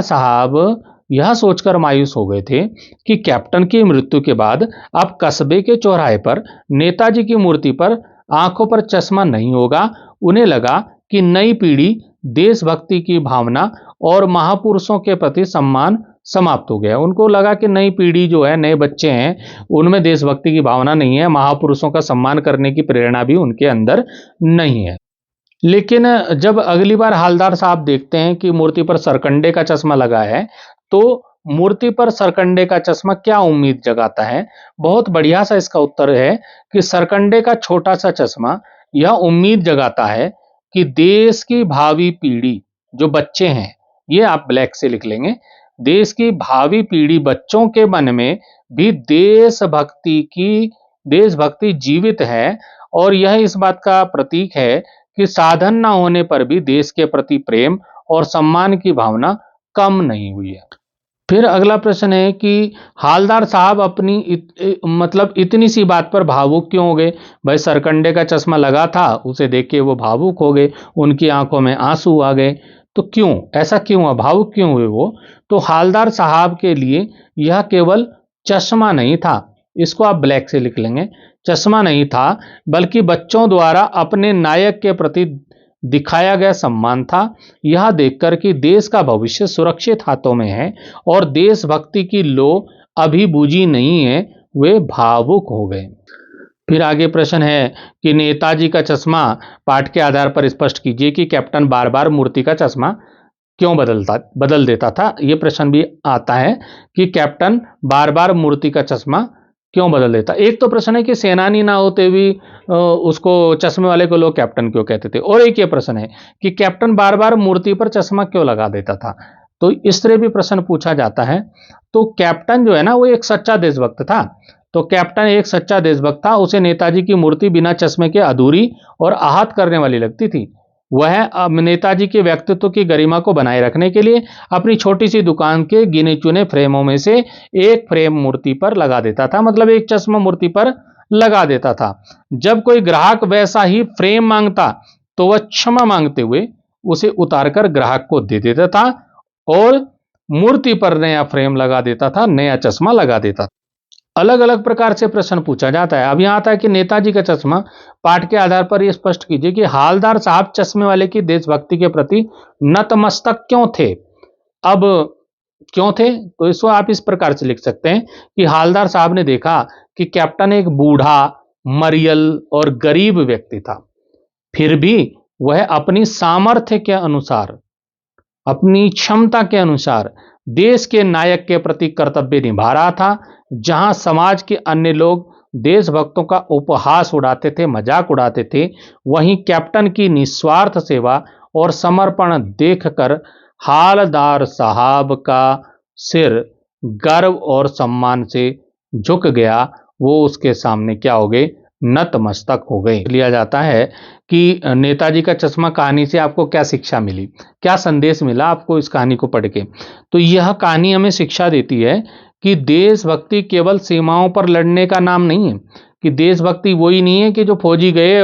साहब यह सोचकर मायूस हो गए थे कि कैप्टन की मृत्यु के बाद अब कस्बे के चौराहे पर नेताजी की मूर्ति पर आंखों पर चश्मा नहीं होगा। उन्हें लगा कि नई पीढ़ी देशभक्ति की भावना और महापुरुषों के प्रति सम्मान समाप्त हो गया। उनको लगा कि नई पीढ़ी जो है, नए बच्चे हैं, उनमें देशभक्ति की भावना नहीं है, महापुरुषों का सम्मान करने की प्रेरणा भी उनके अंदर नहीं है। लेकिन जब अगली बार हालदार साहब देखते हैं कि मूर्ति पर सरकंडे का चश्मा लगा है, तो मूर्ति पर सरकंडे का चश्मा क्या उम्मीद जगाता है? बहुत बढ़िया सा इसका उत्तर है कि सरकंडे का छोटा सा चश्मा यह उम्मीद जगाता है कि देश की भावी पीढ़ी, जो बच्चे हैं, ये आप ब्लैक से लिख लेंगे, देश की भावी पीढ़ी, बच्चों के मन में भी देशभक्ति जीवित है। और यह इस बात का प्रतीक है कि साधन न होने पर भी देश के प्रति प्रेम और सम्मान की भावना कम नहीं हुई है। फिर अगला प्रश्न है कि हालदार साहब अपनी इतनी सी बात पर भावुक क्यों हो गए? भाई सरकंडे का चश्मा लगा था, उसे देख के वो भावुक हो गए, उनकी आंखों में आंसू आ गए। तो क्यों, ऐसा क्यों हुआ, भावुक क्यों हुए वो? तो हालदार साहब के लिए यह केवल चश्मा नहीं था, इसको आप ब्लैक से लिख लेंगे, चश्मा नहीं था, बल्कि बच्चों द्वारा अपने नायक के प्रति दिखाया गया सम्मान था। यह देखकर कि देश का भविष्य सुरक्षित हाथों में है और देशभक्ति की लो अभी बुझी नहीं है, वे भावुक हो गए। फिर आगे प्रश्न है कि नेताजी का चश्मा पाठ के आधार पर स्पष्ट कीजिए कि कैप्टन बार बार मूर्ति का चश्मा क्यों बदल देता था। यह प्रश्न भी आता है कि कैप्टन बार बार मूर्ति का चश्मा क्यों बदल देता। एक तो प्रश्न है कि सेनानी ना होते हुए उसको, चश्मे वाले को लोग कैप्टन क्यों कहते थे, और एक ये प्रश्न है कि कैप्टन बार बार मूर्ति पर चश्मा क्यों लगा देता था। तो इस तरह भी प्रश्न पूछा जाता है। तो कैप्टन जो है ना, वो एक सच्चा देशभक्त था। तो कैप्टन एक सच्चा देशभक्त था, उसे नेताजी की मूर्ति बिना चश्मे के अधूरी और आहत करने वाली लगती थी। वह नेताजी के व्यक्तित्व की गरिमा को बनाए रखने के लिए अपनी छोटी सी दुकान के गिने चुने फ्रेमों में से एक फ्रेम मूर्ति पर लगा देता था, मतलब एक चश्मा मूर्ति पर लगा देता था। जब कोई ग्राहक वैसा ही फ्रेम मांगता तो वह क्षमा मांगते हुए उसे उतारकर ग्राहक को दे देता था और मूर्ति पर नया फ्रेम लगा देता था, नया चश्मा लगा देता था। अलग अलग प्रकार से प्रश्न पूछा जाता है। अब यहां आता है कि नेताजी का चश्मा पाठ के आधार पर यह स्पष्ट कीजिए कि हालदार साहब चश्मे वाले की देशभक्ति के प्रति नतमस्तक क्यों थे। अब क्यों थे, तो इसको आप इस प्रकार से लिख सकते हैं कि हालदार साहब ने देखा कि कैप्टन एक बूढ़ा, मरियल और गरीब व्यक्ति था, फिर भी वह अपनी सामर्थ्य के अनुसार, अपनी क्षमता के अनुसार देश के नायक के प्रति कर्तव्य निभा रहा था। जहां समाज के अन्य लोग देशभक्तों का उपहास उड़ाते थे, मजाक उड़ाते थे, वहीं कैप्टन की निस्वार्थ सेवा और समर्पण देखकर हालदार साहब का सिर गर्व और सम्मान से झुक गया। वो उसके सामने क्या हो गए, नतमस्तक हो गए। लिया जाता है कि नेताजी का चश्मा कहानी से आपको क्या शिक्षा मिली, क्या संदेश मिला आपको इस कहानी को पढ़ के। तो यह कहानी हमें शिक्षा देती है कि देशभक्ति केवल सीमाओं पर लड़ने का नाम नहीं है, कि देशभक्ति वही नहीं है कि जो फौजी गए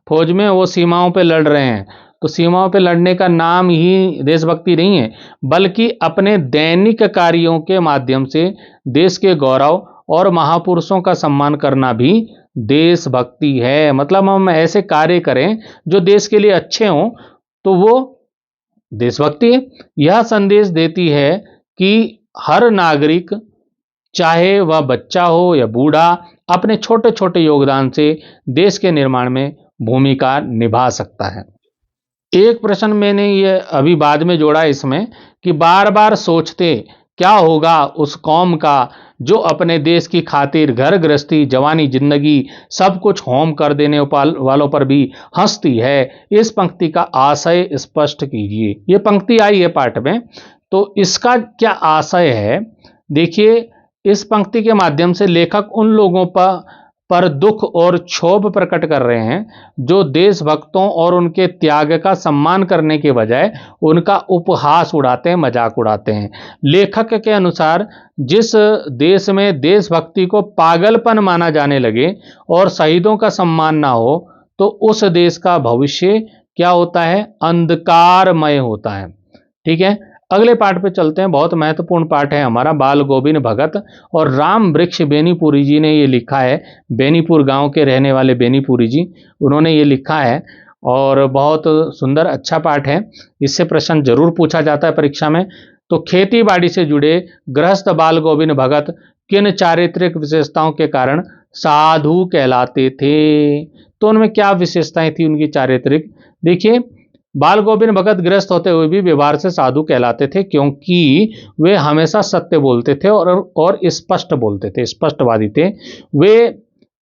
फौज में वो सीमाओं पे लड़ रहे हैं। तो सीमाओं पे लड़ने का नाम ही देशभक्ति नहीं है, बल्कि अपने दैनिक कार्यों के माध्यम से देश के गौरव और महापुरुषों का सम्मान करना भी देशभक्ति है। मतलब हम ऐसे कार्य करें जो देश के लिए अच्छे हों, तो वो देशभक्ति है। यह संदेश देती है कि हर नागरिक, चाहे वह बच्चा हो या बूढ़ा, अपने छोटे छोटे योगदान से देश के निर्माण में भूमिका निभा सकता है। एक प्रश्न मैंने ये अभी बाद में जोड़ा इसमें कि बार बार सोचते क्या होगा उस कौम का जो अपने देश की खातिर घर गृहस्थी, जवानी, जिंदगी सब कुछ होम कर देने वालों पर भी हंसती है। इस पंक्ति का आशय स्पष्ट कीजिए। ये पंक्ति आई है पाठ में, तो इसका क्या आशय है। देखिए, इस पंक्ति के माध्यम से लेखक उन लोगों पर दुख और क्षोभ प्रकट कर रहे हैं, जो देशभक्तों और उनके त्याग का सम्मान करने के बजाय उनका उपहास उड़ाते हैं, मजाक उड़ाते हैं। लेखक के अनुसार जिस देश में देशभक्ति को पागलपन माना जाने लगे और शहीदों का सम्मान ना हो, तो उस देश का भविष्य क्या होता है? अंधकारमय होता है। ठीक है, अगले पाठ पे चलते हैं। बहुत महत्वपूर्ण पाठ है हमारा, बाल गोविंद भगत और राम वृक्ष बेनीपुरी जी ने ये लिखा है। बेनीपुर गांव के रहने वाले बेनीपुरी जी, उन्होंने ये लिखा है और बहुत सुंदर अच्छा पाठ है। इससे प्रश्न जरूर पूछा जाता है परीक्षा में। तो खेती बाड़ी से जुड़े गृहस्थ बाल गोविंद भगत किन चारित्रिक विशेषताओं के कारण साधु कहलाते थे? तो उनमें क्या विशेषताएं थी उनकी चारित्रिक? देखिए, बाल गोविंद भगत गृहस्थ होते हुए भी व्यवहार से साधु कहलाते थे, क्योंकि वे हमेशा सत्य बोलते थे और स्पष्ट बोलते थे, स्पष्टवादी थे। वे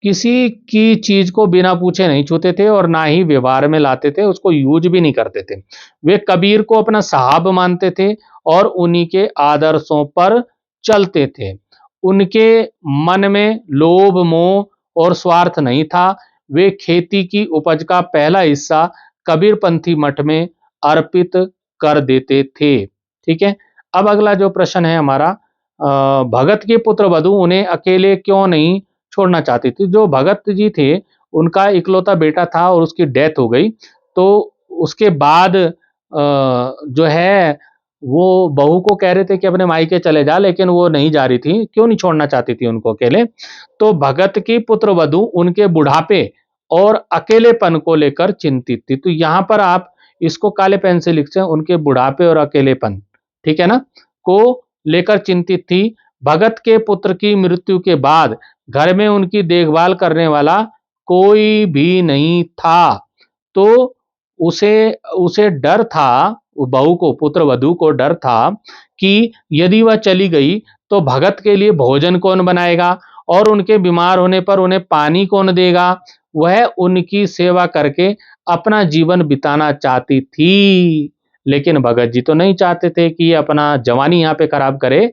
किसी की चीज को बिना पूछे नहीं छूते थे और ना ही व्यवहार में लाते थे, उसको यूज भी नहीं करते थे। वे कबीर को अपना साहब मानते थे और उन्हीं के आदर्शों पर चलते थे। उनके मन में लोभ, मोह और स्वार्थ नहीं था। वे खेती की उपज का पहला हिस्सा कबीरपंथी मठ में अर्पित कर देते थे। ठीक है, अब अगला जो प्रश्न है हमारा, भगत के पुत्र वधु उन्हें अकेले क्यों नहीं छोड़ना चाहती थी? जो भगत जी थे, उनका इकलौता बेटा था और उसकी डेथ हो गई। तो उसके बाद जो है वो बहू को कह रहे थे कि अपने मायके चले जा, लेकिन वो नहीं जा रही थी। क्यों नहीं छोड़ना चाहती थी उनको अकेले? तो भगत की पुत्र वधु उनके बुढ़ापे और अकेलेपन को लेकर चिंतित थी। तो यहां पर आप इसको काले पेन से लिखते हैं, उनके बुढ़ापे और अकेलेपन, ठीक है ना, को लेकर चिंतित थी। भगत के पुत्र की मृत्यु के बाद घर में उनकी देखभाल करने वाला कोई भी नहीं था। तो उसे उसे डर था, बहू को, पुत्र वधू को डर था कि यदि वह चली गई तो भगत के लिए भोजन कौन बनाएगा और उनके बीमार होने पर उन्हें पानी कौन देगा। वह उनकी सेवा करके अपना जीवन बिताना चाहती थी, लेकिन भगत जी तो नहीं चाहते थे कि ये अपना जवानी यहाँ पे खराब करे।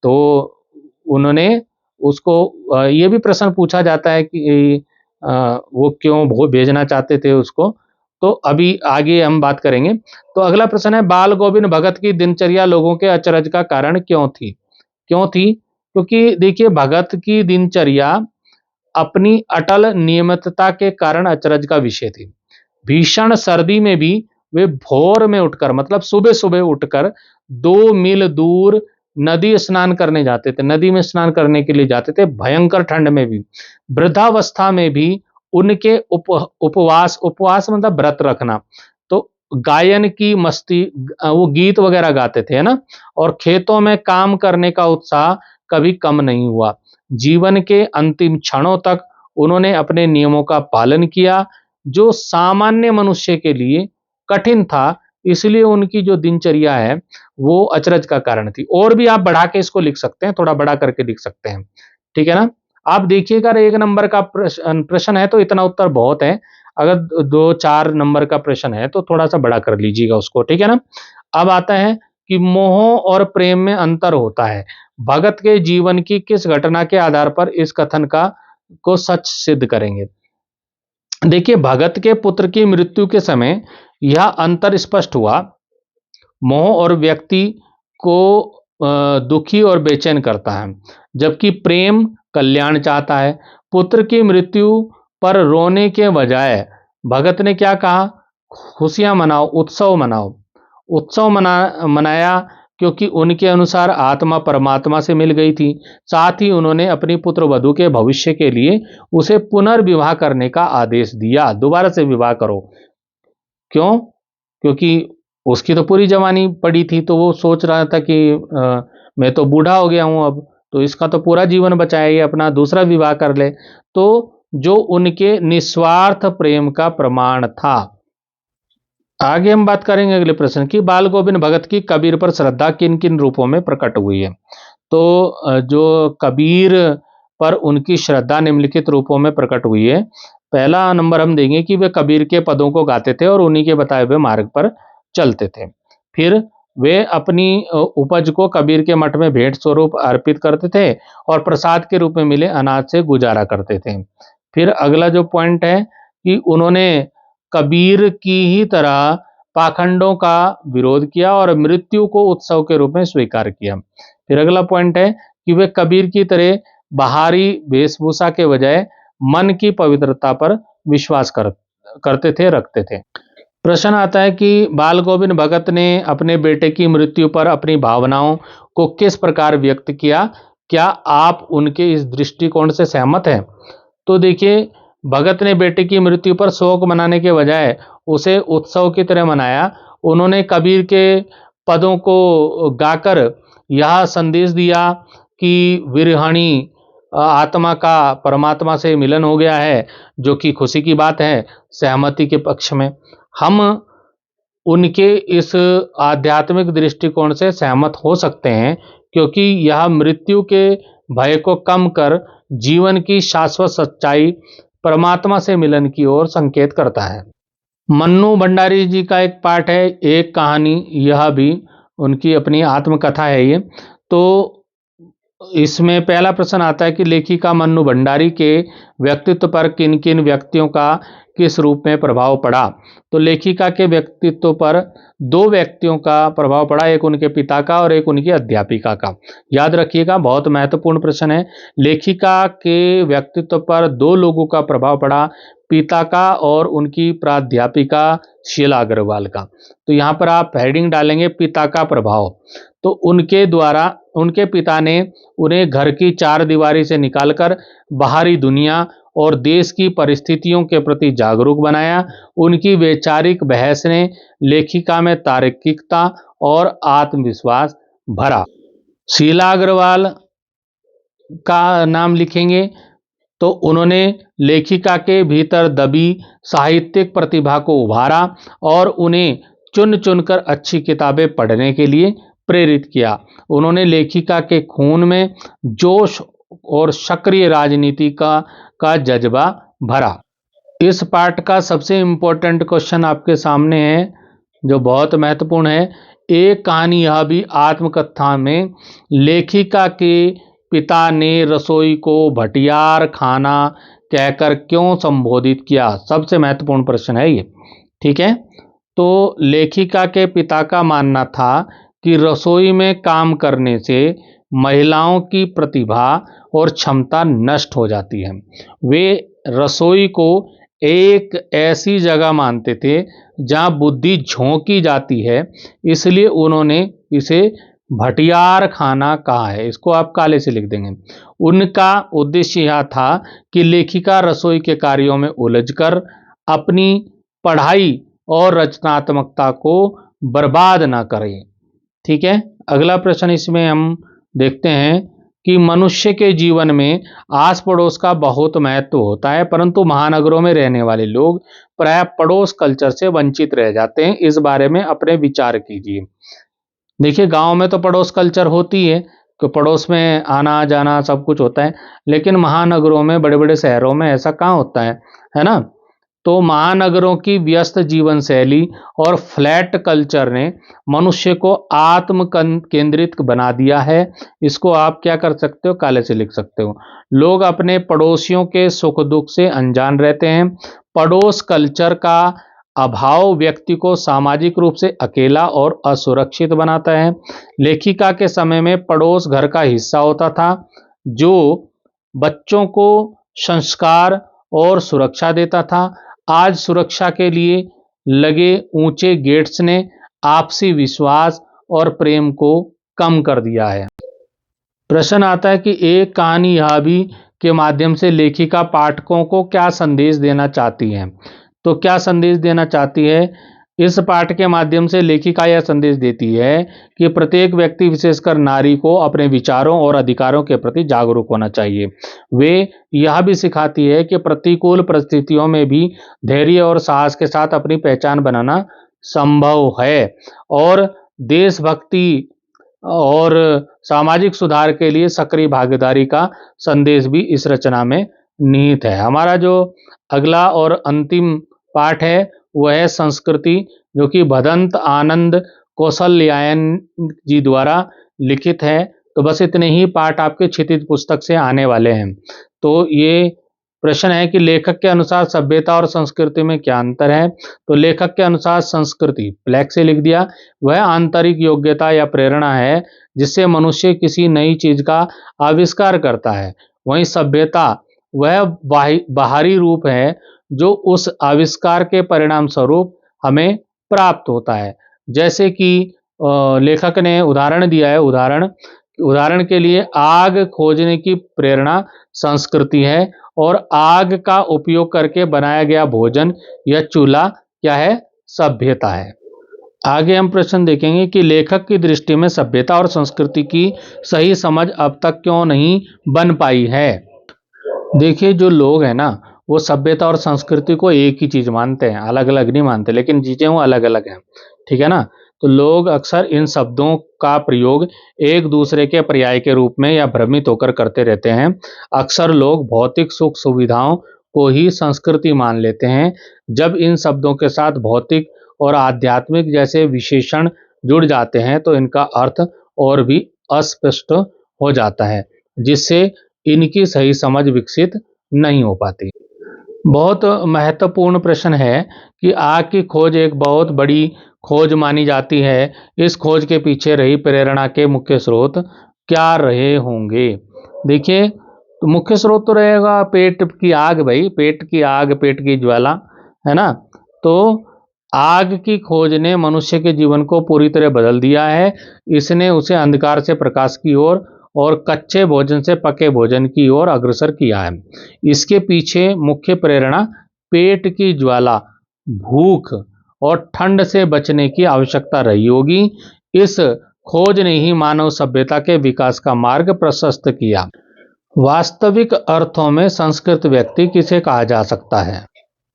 तो उन्होंने उसको ये भी प्रश्न पूछा जाता है कि वो क्यों वो भेजना चाहते थे उसको, तो अभी आगे हम बात करेंगे। तो अगला प्रश्न है, बाल गोविंद भगत की दिनचर्या लोगों के अचरज का कारण क्यों थी? क्यों थी? क्योंकि देखिए, भगत की दिनचर्या अपनी अटल नियमितता के कारण अचरज का विषय थी। भीषण सर्दी में भी वे भोर में उठकर, मतलब सुबह सुबह उठकर 2 मील दूर नदी स्नान करने जाते थे, नदी में स्नान करने के लिए जाते थे, भयंकर ठंड में भी। वृद्धावस्था में भी उनके उपवास, उपवास मतलब व्रत रखना, तो गायन की मस्ती, वो गीत वगैरह गाते थे, है ना, और खेतों में काम करने का उत्साह कभी कम नहीं हुआ। जीवन के अंतिम क्षणों तक उन्होंने अपने नियमों का पालन किया, जो सामान्य मनुष्य के लिए कठिन था। इसलिए उनकी जो दिनचर्या है वो अचरज का कारण थी। और भी आप बढ़ा के इसको लिख सकते हैं, थोड़ा बड़ा करके लिख सकते हैं, ठीक है ना। आप देखिएगा 1 नंबर का प्रश्न है तो इतना उत्तर बहुत है। अगर 2-4 नंबर का प्रश्न है तो थोड़ा सा बड़ा कर लीजिएगा उसको, ठीक है ना। अब आता है कि मोह और प्रेम में अंतर होता है। भगत के जीवन की किस घटना के आधार पर इस कथन को सच सिद्ध करेंगे? देखिए, भगत के पुत्र की मृत्यु के समय यह अंतर स्पष्ट हुआ। मोह और व्यक्ति को दुखी और बेचैन करता है, जबकि प्रेम कल्याण चाहता है। पुत्र की मृत्यु पर रोने के बजाय भगत ने क्या कहा? खुशियां मनाओ, उत्सव मनाओ। उत्सव मनाया, क्योंकि उनके अनुसार आत्मा परमात्मा से मिल गई थी। साथ ही उन्होंने अपनी पुत्र वधू के भविष्य के लिए उसे पुनर्विवाह करने का आदेश दिया, दोबारा से विवाह करो। क्यों? क्योंकि उसकी तो पूरी जवानी पड़ी थी, तो वो सोच रहा था कि मैं तो बूढ़ा हो गया हूं अब, तो इसका तो पूरा जीवन बचा है, ये अपना दूसरा विवाह कर ले। तो जो उनके निस्वार्थ प्रेम का प्रमाण था। आगे हम बात करेंगे अगले प्रश्न की, बाल गोविंद भगत की कबीर पर श्रद्धा किन किन रूपों में प्रकट हुई है? तो जो कबीर पर उनकी श्रद्धा निम्नलिखित रूपों में प्रकट हुई है। पहला नंबर हम देंगे कि वे कबीर के पदों को गाते थे और उन्हीं के बताए हुए मार्ग पर चलते थे। फिर वे अपनी उपज को कबीर के मठ में भेंट स्वरूप अर्पित करते थे और प्रसाद के रूप में मिले अनाज से गुजारा करते थे। फिर अगला जो पॉइंट है कि उन्होंने कबीर की ही तरह पाखंडों का विरोध किया और मृत्यु को उत्सव के रूप में स्वीकार किया। फिर अगला पॉइंट है कि वे कबीर की तरह बाहरी वेशभूषा के बजाय मन की पवित्रता पर विश्वास करते थे, रखते थे। प्रश्न आता है कि बाल गोविंद भगत ने अपने बेटे की मृत्यु पर अपनी भावनाओं को किस प्रकार व्यक्त किया? क्या आप उनके इस दृष्टिकोण से सहमत हैं? तो देखिए, भगत ने बेटे की मृत्यु पर शोक मनाने के बजाय उसे उत्सव की तरह मनाया। उन्होंने कबीर के पदों को गाकर यह संदेश दिया कि विरहणी आत्मा का परमात्मा से मिलन हो गया है, जो कि खुशी की बात है, सहमति के पक्ष में। हम उनके इस आध्यात्मिक दृष्टिकोण से सहमत हो सकते हैं, क्योंकि यह मृत्यु के भय को कम कर जीवन की शाश्वत सच्चाई परमात्मा से मिलन की ओर संकेत करता है। मन्नू भंडारी जी का एक पाठ है, एक कहानी, यह भी उनकी अपनी आत्मकथा है ये। तो इसमें पहला प्रश्न आता है कि लेखिका मन्नू भंडारी के व्यक्तित्व पर किन किन व्यक्तियों का किस रूप में प्रभाव पड़ा? तो लेखिका के व्यक्तित्व पर दो व्यक्तियों का प्रभाव पड़ा, एक उनके पिता का और एक उनकी अध्यापिका का। याद रखिएगा, बहुत महत्वपूर्ण प्रश्न है। लेखिका के व्यक्तित्व पर दो लोगों का प्रभाव पड़ा, पिता का और उनकी प्राध्यापिका शीला अग्रवाल का। तो यहाँ पर आप हेडिंग डालेंगे पिता का प्रभाव। तो उनके द्वारा उनके पिता ने उन्हें घर की चार दीवारी से निकालकर बाहरी दुनिया और देश की परिस्थितियों के प्रति जागरूक बनाया। उनकी वैचारिक बहस ने लेखिका में तार्किकता और आत्मविश्वास भरा। शीला अग्रवाल का नाम लिखेंगे तो उन्होंने लेखिका के भीतर दबी साहित्यिक प्रतिभा को उभारा और उन्हें चुन चुनकर अच्छी किताबें पढ़ने के लिए प्रेरित किया। उन्होंने लेखिका के खून में जोश और सक्रिय राजनीति का जज्बा भरा। इस पाठ का सबसे इम्पोर्टेंट क्वेश्चन आपके सामने है, जो बहुत महत्वपूर्ण है। एक कहानी, यह भी आत्मकथा में, लेखिका के पिता ने रसोई को भटियार खाना कहकर क्यों संबोधित किया? सबसे महत्वपूर्ण प्रश्न है ये, ठीक है। तो लेखिका के पिता का मानना था कि रसोई में काम करने से महिलाओं की प्रतिभा और क्षमता नष्ट हो जाती है। वे रसोई को एक ऐसी जगह मानते थे जहां बुद्धि झोंकी जाती है, इसलिए उन्होंने इसे भटियार खाना कहा है। इसको आप काले से लिख देंगे। उनका उद्देश्य यह था कि लेखिका रसोई के कार्यों में उलझकर अपनी पढ़ाई और रचनात्मकता को बर्बाद ना करें, ठीक है। अगला प्रश्न इसमें हम देखते हैं कि मनुष्य के जीवन में आस पड़ोस का बहुत महत्व होता है, परंतु महानगरों में रहने वाले लोग प्रायः पड़ोस कल्चर से वंचित रह जाते हैं। इस बारे में अपने विचार कीजिए। देखिए, गांव में तो पड़ोस कल्चर होती है कि पड़ोस में आना जाना सब कुछ होता है, लेकिन महानगरों में, बड़े बड़े शहरों में ऐसा कहाँ होता है ना। तो महानगरों की व्यस्त जीवन शैली और फ्लैट कल्चर ने मनुष्य को आत्म केंद्रित बना दिया है। इसको आप क्या कर सकते हो, काले से लिख सकते हो। लोग अपने पड़ोसियों के सुख दुख से अनजान रहते हैं। पड़ोस कल्चर का अभाव व्यक्ति को सामाजिक रूप से अकेला और असुरक्षित बनाता है। लेखिका के समय में पड़ोस घर का हिस्सा होता था, जो बच्चों को संस्कार और सुरक्षा देता था। आज सुरक्षा के लिए लगे ऊंचे गेट्स ने आपसी विश्वास और प्रेम को कम कर दिया है। प्रश्न आता है कि एक कहानी यह भी के माध्यम से लेखिका पाठकों को क्या संदेश देना चाहती है? तो क्या संदेश देना चाहती है? इस पाठ के माध्यम से लेखिका यह संदेश देती है कि प्रत्येक व्यक्ति, विशेषकर नारी को अपने विचारों और अधिकारों के प्रति जागरूक होना चाहिए। वे यह भी सिखाती है कि प्रतिकूल परिस्थितियों में भी धैर्य और साहस के साथ अपनी पहचान बनाना संभव है, और देशभक्ति और सामाजिक सुधार के लिए सक्रिय भागीदारी का संदेश भी इस रचना में निहित है। हमारा जो अगला और अंतिम पाठ है वह है संस्कृति, जो कि भदंत आनंद कौशल्यायन जी द्वारा लिखित है। तो बस इतने ही पाठ आपके क्षितिज पुस्तक से आने वाले हैं। तो ये प्रश्न है कि लेखक के अनुसार सभ्यता और संस्कृति में क्या अंतर है। तो लेखक के अनुसार संस्कृति ब्लैक से लिख दिया, वह आंतरिक योग्यता या प्रेरणा है जिससे मनुष्य किसी नई चीज का आविष्कार करता है। वहीं सभ्यता वह बाहरी रूप है जो उस आविष्कार के परिणाम स्वरूप हमें प्राप्त होता है। जैसे कि लेखक ने उदाहरण दिया है, उदाहरण के लिए आग खोजने की प्रेरणा संस्कृति है और आग का उपयोग करके बनाया गया भोजन या चूल्हा क्या है, सभ्यता है। आगे हम प्रश्न देखेंगे कि लेखक की दृष्टि में सभ्यता और संस्कृति की सही समझ अब तक क्यों नहीं बन पाई है। देखिए, जो लोग हैं ना, वो सभ्यता और संस्कृति को एक ही चीज मानते हैं, अलग अलग नहीं मानते, लेकिन चीजें वो अलग अलग हैं। ठीक है ना। तो लोग अक्सर इन शब्दों का प्रयोग एक दूसरे के पर्याय के रूप में या भ्रमित होकर करते रहते हैं। अक्सर लोग भौतिक सुख सुविधाओं को ही संस्कृति मान लेते हैं। जब इन शब्दों के साथ भौतिक और आध्यात्मिक जैसे विशेषण जुड़ जाते हैं तो इनका अर्थ और भी अस्पष्ट हो जाता है, जिससे इनकी सही समझ विकसित नहीं हो पाती। बहुत महत्वपूर्ण प्रश्न है कि आग की खोज एक बहुत बड़ी खोज मानी जाती है। इस खोज के पीछे रही प्रेरणा के मुख्य स्रोत क्या रहे होंगे। देखिए, तो मुख्य स्रोत तो रहेगा पेट की आग, भाई पेट की आग, पेट की ज्वाला, है ना। तो आग की खोज ने मनुष्य के जीवन को पूरी तरह बदल दिया है। इसने उसे अंधकार से प्रकाश की ओर और कच्चे भोजन से पके भोजन की ओर अग्रसर किया है। इसके पीछे मुख्य प्रेरणा पेट की ज्वाला, भूख और ठंड से बचने की आवश्यकता रही होगी। इस खोज ने ही मानव सभ्यता के विकास का मार्ग प्रशस्त किया। वास्तविक अर्थों में संस्कृत व्यक्ति किसे कहा जा सकता है।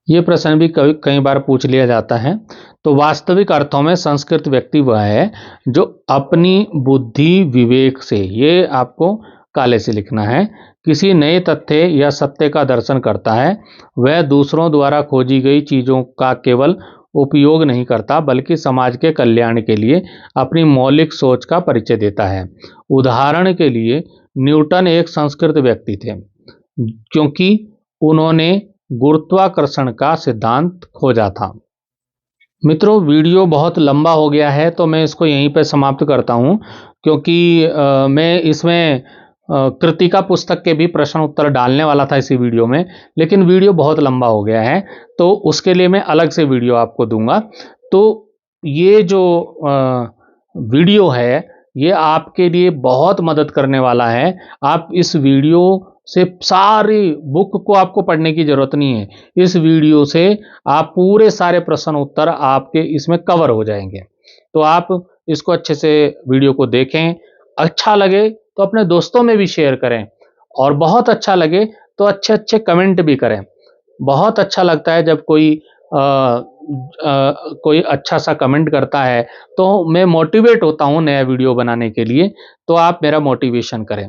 ये प्रश्न भी कई बार पूछ लिया जाता है। तो वास्तविक अर्थों में संस्कृत व्यक्ति वह है जो अपनी बुद्धि विवेक से, ये आपको काले से लिखना है, किसी नए तथ्य या सत्य का दर्शन करता है। वह दूसरों द्वारा खोजी गई चीजों का केवल उपयोग नहीं करता बल्कि समाज के कल्याण के लिए अपनी मौलिक सोच का परिचय देता है। उदाहरण के लिए न्यूटन एक संस्कृत व्यक्ति थे क्योंकि उन्होंने गुरुत्वाकर्षण का सिद्धांत खोजा था। मित्रों, वीडियो बहुत लंबा हो गया है तो मैं इसको यहीं पर समाप्त करता हूं, क्योंकि मैं इसमें कृतिका पुस्तक के भी प्रश्न उत्तर डालने वाला था इसी वीडियो में, लेकिन वीडियो बहुत लंबा हो गया है तो उसके लिए मैं अलग से वीडियो आपको दूंगा। तो ये जो वीडियो है ये आपके लिए बहुत मदद करने वाला है। आप इस वीडियो से सारी बुक को आपको पढ़ने की जरूरत नहीं है। इस वीडियो से आप पूरे सारे प्रश्न उत्तर आपके इसमें कवर हो जाएंगे। तो आप इसको अच्छे से वीडियो को देखें, अच्छा लगे तो अपने दोस्तों में भी शेयर करें और बहुत अच्छा लगे तो अच्छे अच्छे कमेंट भी करें। बहुत अच्छा लगता है जब कोई अच्छा सा कमेंट करता है तो मैं मोटिवेट होता हूं नया वीडियो बनाने के लिए। तो आप मेरा मोटिवेशन करें,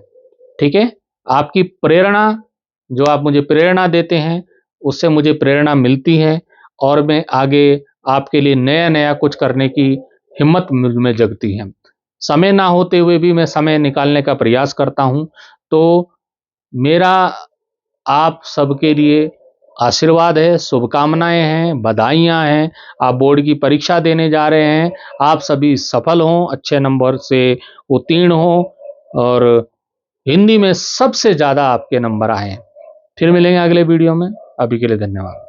ठीक है। आपकी प्रेरणा, जो आप मुझे प्रेरणा देते हैं उससे मुझे प्रेरणा मिलती है और मैं आगे आपके लिए नया नया कुछ करने की हिम्मत में जगती है। समय ना होते हुए भी मैं समय निकालने का प्रयास करता हूं। तो मेरा आप सबके लिए आशीर्वाद है, शुभकामनाएं हैं, बधाइयां हैं। आप बोर्ड की परीक्षा देने जा रहे हैं, आप सभी सफल हों, अच्छे नंबर से उत्तीर्ण हों और हिंदी में सबसे ज़्यादा आपके नंबर आए। फिर मिलेंगे अगले वीडियो में। अभी के लिए धन्यवाद।